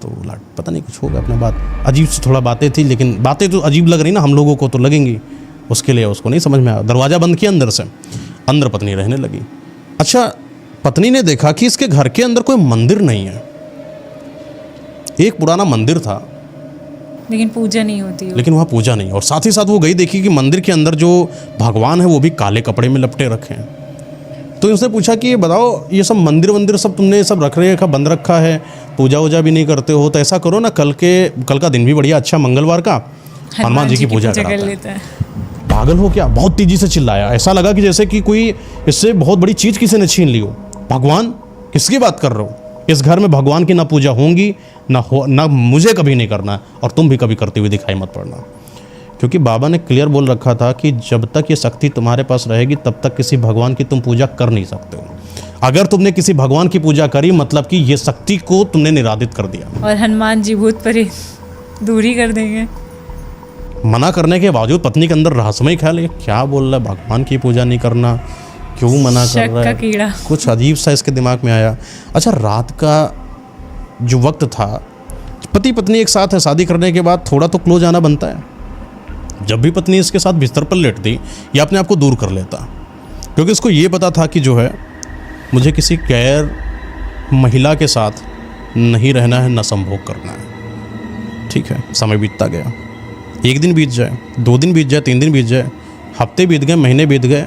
तो पता नहीं कुछ होगा अपना बात, अजीब सी थोड़ा बातें थी, लेकिन बातें तो अजीब लग रही ना हम लोगों को, तो लगेंगी, उसके लिए उसको नहीं समझ में आया। दरवाज़ा बंद किया अंदर से, अंदर पत्नी रहने लगी। अच्छा, पत्नी ने देखा कि इसके घर के अंदर कोई मंदिर नहीं है। एक पुराना मंदिर था लेकिन पूजा नहीं होती है, लेकिन वहाँ पूजा नहीं। और साथ ही साथ वो गई, देखी कि मंदिर के अंदर जो भगवान है वो भी काले कपड़े में लपटे रखे हैं। तो उसने पूछा कि ये बताओ, ये सब मंदिर सब तुमने सब रख रखा, बंद रखा है, पूजा वूजा भी नहीं करते हो, तो ऐसा करो ना, कल का दिन भी बढ़िया अच्छा मंगलवार का हनुमान जी की पूजा कर लेते हैं। पागल हो क्या? बहुत तेजी से चिल्लाया। ऐसा लगा कि जैसे कि कोई इससे बहुत बड़ी चीज़ किसी ने छीन ली हो। भगवान किसकी बात कर रहे हो? इस घर में भगवान की ना पूजा होंगी ना मुझे कभी नहीं करना, और तुम भी कभी करते हुए दिखाई मत पड़ना। क्योंकि बाबा ने क्लियर बोल रखा था कि जब तक ये शक्ति तुम्हारे पास रहेगी तब तक किसी भगवान की तुम पूजा कर नहीं सकते हो। अगर तुमने किसी भगवान की पूजा करी मतलब कि ये शक्ति को तुमने निरादित कर दिया। और हनुमान जी भूत प्रेत दूरी कर देंगे। मना करने के बावजूद पत्नी के अंदर रहस्यमय ख्याल है, क्या बोल रहा है, भगवान की पूजा नहीं करना, क्यों मना कर शक रहा का है। कीड़ा। कुछ अजीब सा इसके दिमाग में आया। अच्छा, रात का जो वक्त था, पति पत्नी एक साथ है, शादी करने के बाद थोड़ा तो क्लोज आना बनता है। जब भी पत्नी इसके साथ बिस्तर पर लेटती, ये अपने आप को दूर कर लेता, क्योंकि इसको ये पता था कि जो है मुझे किसी गैर महिला के साथ नहीं रहना है, न संभोग करना है। ठीक है, समय बीतता गया। 1 दिन बीत जाए, 2 दिन बीत जाए, 3 दिन बीत जाए, हफ्ते बीत गए, महीने बीत गए,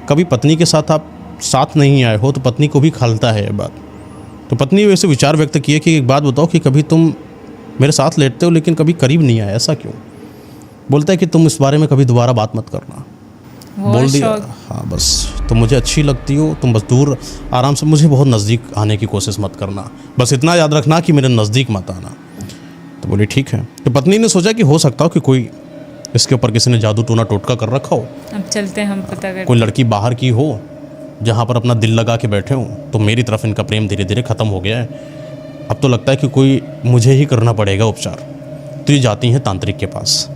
कभी पत्नी के साथ आप साथ नहीं आए हो तो पत्नी को भी खलता है ये बात। तो पत्नी वैसे विचार व्यक्त किए कि एक बात बताओ कि कभी तुम मेरे साथ लेटते हो लेकिन कभी करीब नहीं आए, ऐसा क्यों? बोलता है कि तुम इस बारे में कभी दोबारा बात मत करना। बोल दिया, हाँ बस तुम मुझे अच्छी लगती हो, तुम बस दूर आराम से, मुझे बहुत नज़दीक आने की कोशिश मत करना, बस इतना याद रखना कि मेरे नज़दीक मत आना। तो बोली ठीक है। तो पत्नी ने सोचा कि हो सकता हो कि कोई इसके ऊपर किसी ने जादू टोना टोटका कर रखा हो, अब चलते हैं हम पता करते। कोई लड़की बाहर की हो जहाँ पर अपना दिल लगा के बैठे हो, तो मेरी तरफ इनका प्रेम धीरे धीरे ख़त्म हो गया है, अब तो लगता है कि कोई मुझे ही करना पड़ेगा उपचार। तो ये जाती हैं तांत्रिक के पास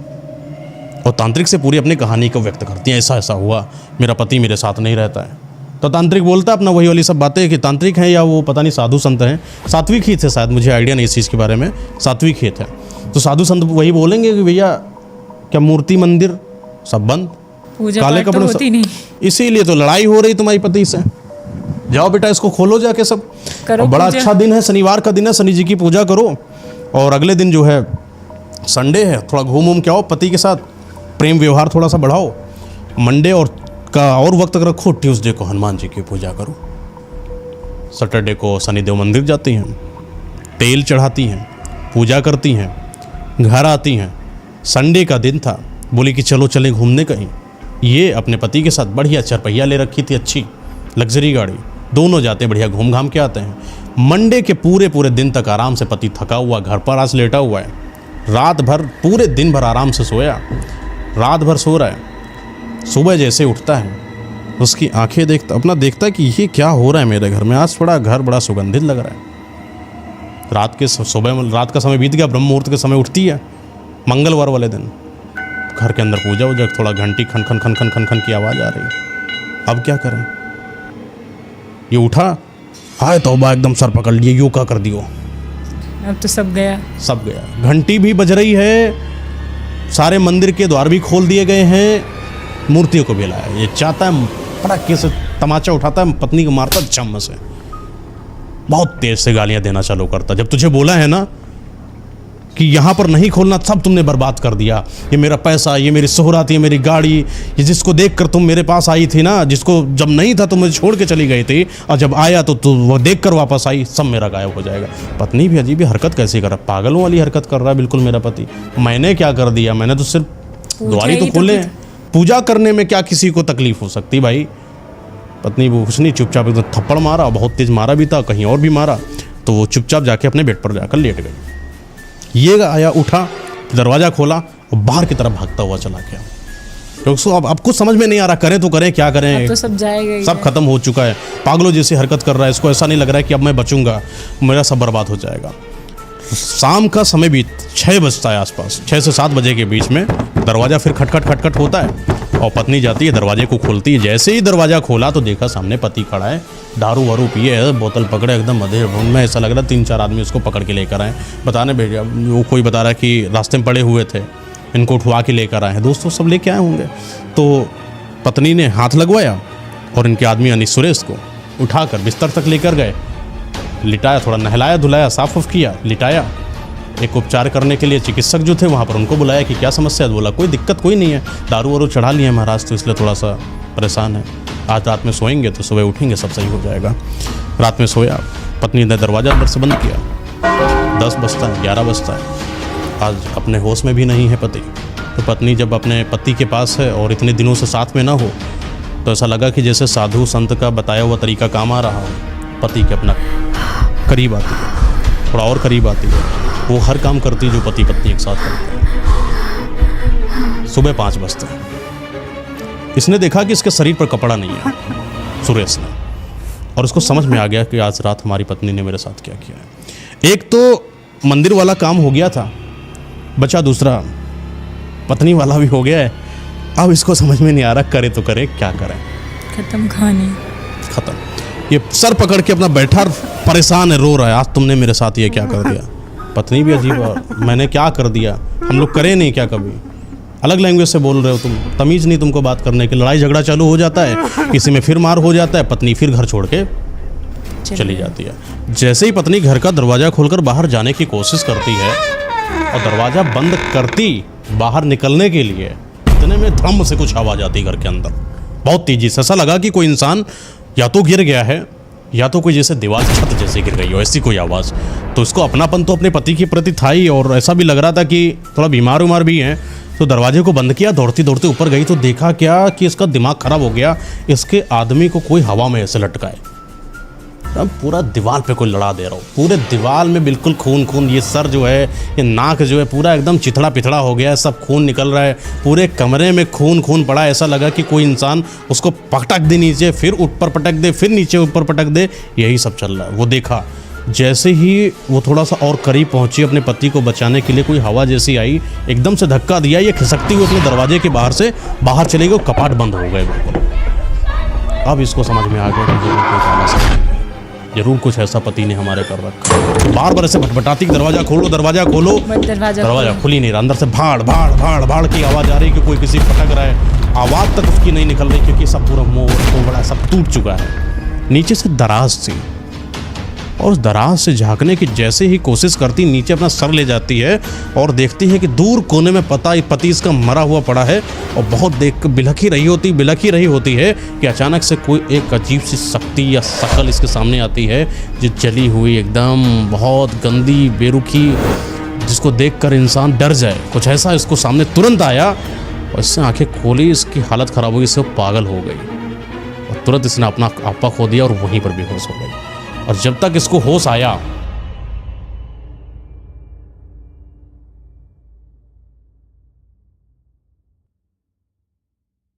और तांत्रिक से पूरी अपनी कहानी को व्यक्त करती हैं, ऐसा ऐसा हुआ, मेरा पति मेरे साथ नहीं रहता है। तो तांत्रिक बोलता है अपना वही वाली सब बातें कि तांत्रिक हैं या वो पता नहीं साधु संत हैं, सात्विक ही थे शायद, मुझे आइडिया नहीं इस चीज़ के बारे में, सात्विक ही थे। तो साधु संत वही बोलेंगे कि भैया क्या मूर्ति मंदिर सब बंद, पूजा काले पाठ तो कपड़े होती नहीं, इसीलिए तो लड़ाई हो रही तुम्हारी पति से। जाओ बेटा इसको खोलो जाके सब। करो और बड़ा पूजा। अच्छा दिन है, शनिवार का दिन है, शनि जी की पूजा करो। और अगले दिन जो है संडे है, थोड़ा घूम के आओ, पति के साथ प्रेम व्यवहार थोड़ा सा बढ़ाओ। मंडे और वक्त रखो, ट्यूसडे को हनुमान जी की पूजा करो। सैटरडे को शनिदेव मंदिर जाती हैं, तेल चढ़ाती हैं, पूजा करती हैं, घर आती हैं। संडे का दिन था, बोली कि चलो चलें घूमने कहीं। ये अपने पति के साथ बढ़िया 4 पहिया ले रखी थी, अच्छी लग्जरी गाड़ी, दोनों जाते हैं, बढ़िया घूम घाम के आते हैं। मंडे के पूरे दिन तक आराम से पति थका हुआ घर पर आज लेटा हुआ है, रात भर पूरे दिन भर आराम से सोया, रात भर सो रहा है। सुबह जैसे उठता है उसकी आंखें देखता है कि ये क्या हो रहा है मेरे घर में, आज थोड़ा घर बड़ा सुगंधित लग रहा है। रात का समय बीत गया, ब्रह्म मुहूर्त के समय उठती है, मंगलवार वाले दिन। घर के अंदर पूजा हो, थोड़ा घंटी खन खन खन खन खन खन की आवाज़ आ रही है। अब क्या करें? ये उठा, हाय तौबा, एकदम सर पकड़ लिए, यूं का कर दियो, अब तो सब गया। सब गया। घंटी भी बज रही है, सारे मंदिर के द्वार भी खोल दिए गए हैं, मूर्तियों को भी लाया। ये चाहता है पटाखे से तमाचा उठाता है, पत्नी को मारता चम्मच से, बहुत तेज से गालियां देना चालू करता। जब तुझे बोला है ना कि यहाँ पर नहीं खोलना, सब तुमने बर्बाद कर दिया। ये मेरा पैसा, ये मेरी शोहरत, ये मेरी गाड़ी, ये जिसको देखकर तुम मेरे पास आई थी ना, जिसको जब नहीं था तो मुझे छोड़ के चली गई थी, और जब आया तो तू वो देखकर वापस आई, सब मेरा गायब हो जाएगा। पत्नी भी अजीब हरकत कैसी कर रहा, पागलों वाली हरकत कर रहा है बिल्कुल मेरा पति। मैंने क्या कर दिया? मैंने तो सिर्फ द्वारी तो खोले, पूजा करने में क्या किसी को तकलीफ हो सकती भाई? पत्नी वो कुछ नहीं, चुपचाप एकदम थप्पड़ मारा, बहुत तेज मारा भी था, कहीं और भी मारा, तो वो चुपचाप जाके अपने बेड पर जाकर लेट गई। ये आया, उठा, दरवाज़ा खोला और बाहर की तरफ भागता हुआ चला गया। क्योंकि अब कुछ समझ में नहीं आ रहा, करें तो करें, क्या करें? अब तो सब जाएगा, सब खत्म हो चुका है। पागलों जैसी हरकत कर रहा है, इसको ऐसा नहीं लग रहा है कि अब मैं बचूंगा, मेरा सब बर्बाद हो जाएगा। शाम का समय बीत 6 बजता है आसपास, 6 से 7 बजे के बीच में दरवाज़ा फिर खटखट होता है और पत्नी जाती है, दरवाजे को खोलती है। जैसे ही दरवाज़ा खोला तो देखा सामने पति खड़ा है, दारू वारू पिए है, बोतल पकड़े, एकदम अधेड़ भून में, ऐसा लग रहा है 3-4 आदमी उसको पकड़ के लेकर आए। बताने भेजा, वो कोई बता रहा है कि रास्ते में पड़े हुए थे, इनको उठवा के लेकर आए हैं, दोस्तों सब लेके आए होंगे। तो पत्नी ने हाथ लगवाया और इनके आदमी यानी सुरेश को उठाकर बिस्तर तक लेकर गए, लिटाया, थोड़ा नहलाया धुलाया, साफ उफ किया, लिटाया। एक उपचार करने के लिए चिकित्सक जो थे वहाँ पर उनको बुलाया कि क्या समस्या है। बोला कोई दिक्कत कोई नहीं है, दारू वारू चढ़ा लिए महाराज, तो इसलिए थोड़ा सा परेशान है, आज रात में सोएंगे तो सुबह उठेंगे सब सही हो जाएगा। रात में सोया, पत्नी ने दरवाज़ा अंदर से बंद किया। 10 बजता है, 11 बजता है, आज अपने होश में भी नहीं है पति। तो पत्नी जब अपने पति के पास है और इतने दिनों से साथ में ना हो, तो ऐसा लगा कि जैसे साधु संत का बताया हुआ तरीका काम आ रहा हो। पति के अपना करीब आती है, थोड़ा और करीब आती है, वो हर काम करती है जो पति पत्नी एक साथ करते हैं। सुबह 5 बजते हैं, इसने देखा कि इसके शरीर पर कपड़ा नहीं है, सुरेश ने। और उसको समझ में आ गया कि आज रात हमारी पत्नी ने मेरे साथ क्या किया है। एक तो मंदिर वाला काम हो गया था, बचा दूसरा पत्नी वाला भी हो गया है। अब इसको समझ में नहीं आ रहा करे तो करे क्या करें। खत्म कहानी। खत्म। ये सर पकड़ के अपना बैठा परेशान है, रो रहा है, आज तुमने मेरे साथ ये क्या कर दिया। पत्नी भी अजीब है, मैंने क्या कर दिया, हम लोग करे नहीं क्या कभी। अलग लैंग्वेज से बोल रहे हो तुम, तमीज़ नहीं तुमको बात करने की। लड़ाई झगड़ा चालू हो जाता है, किसी में फिर मार हो जाता है, पत्नी फिर घर छोड़ के चली जाती है। जैसे ही पत्नी घर का दरवाज़ा खोलकर बाहर जाने की कोशिश करती है और दरवाज़ा बंद करती बाहर निकलने के लिए, इतने में धम से कुछ आवाज़ आती घर के अंदर बहुत तेज़ी से। ऐसा लगा कि कोई इंसान या तो गिर गया है या तो कोई जैसे दीवार छत जैसे गिर गई हो, ऐसी कोई आवाज़। तो इसको अपनापन तो अपने पति के प्रति था ही, और ऐसा भी लग रहा था कि थोड़ा बीमार उमार भी हैं। तो दरवाजे को बंद किया, दौड़ती दौड़ती ऊपर गई तो देखा क्या कि इसका दिमाग खराब हो गया। इसके आदमी को कोई हवा में ऐसे लटकाए, अब पूरा दीवार पे कोई लड़ा दे रहा हो, पूरे दीवार में बिल्कुल खून खून। ये सर जो है, ये नाक जो है पूरा एकदम चिथड़ा पिथड़ा हो गया है, सब खून निकल रहा है, पूरे कमरे में खून खून पड़ा। ऐसा लगा कि कोई इंसान उसको पटक दे नीचे, फिर ऊपर पटक दे, फिर नीचे ऊपर पटक दे, यही सब चल रहा है। वो देखा, जैसे ही वो थोड़ा सा और करीब पहुंची अपने पति को बचाने के लिए, कोई हवा जैसी आई, एकदम से धक्का दिया, ये खिसकती हुई अपने दरवाजे के बाहर से बाहर चले गए, कपाट बंद हो गए बिल्कुल। अब इसको समझ में आ गया कि जरूर कोई काम ऐसा, जरूर कुछ ऐसा पति ने हमारे कर रखा। बार बार ऐसे भटभटाती, दरवाजा खोलो दरवाजा खोलो, दरवाजा खुल ही नहीं रहा। अंदर से भाड़ भाड़ भाड़ भाड़ की आवाज़ आ रही कि कोई किसी पटक रहा है। आवाज़ तक उसकी नहीं निकल रही क्योंकि सब पूरा मोड़ तोड़ा सब टूट चुका है। नीचे से दराज थी और उस दराज से झांकने की जैसे ही कोशिश करती, नीचे अपना सर ले जाती है और देखती है कि दूर कोने में पति इसका मरा हुआ पड़ा है। और बहुत देख कर बिलख ही रही होती है कि अचानक से कोई एक अजीब सी शक्ति या शकल इसके सामने आती है, जो जली हुई एकदम बहुत गंदी बेरुखी, जिसको देखकर इंसान डर जाए। कुछ ऐसा इसको सामने तुरंत आया और इससे आंखें खोली, इसकी हालत ख़राब हो गई, इससे पागल हो गई और तुरंत इसने अपना आपा खो दिया और वहीं पर बेहोश हो गई। और जब तक इसको होश आया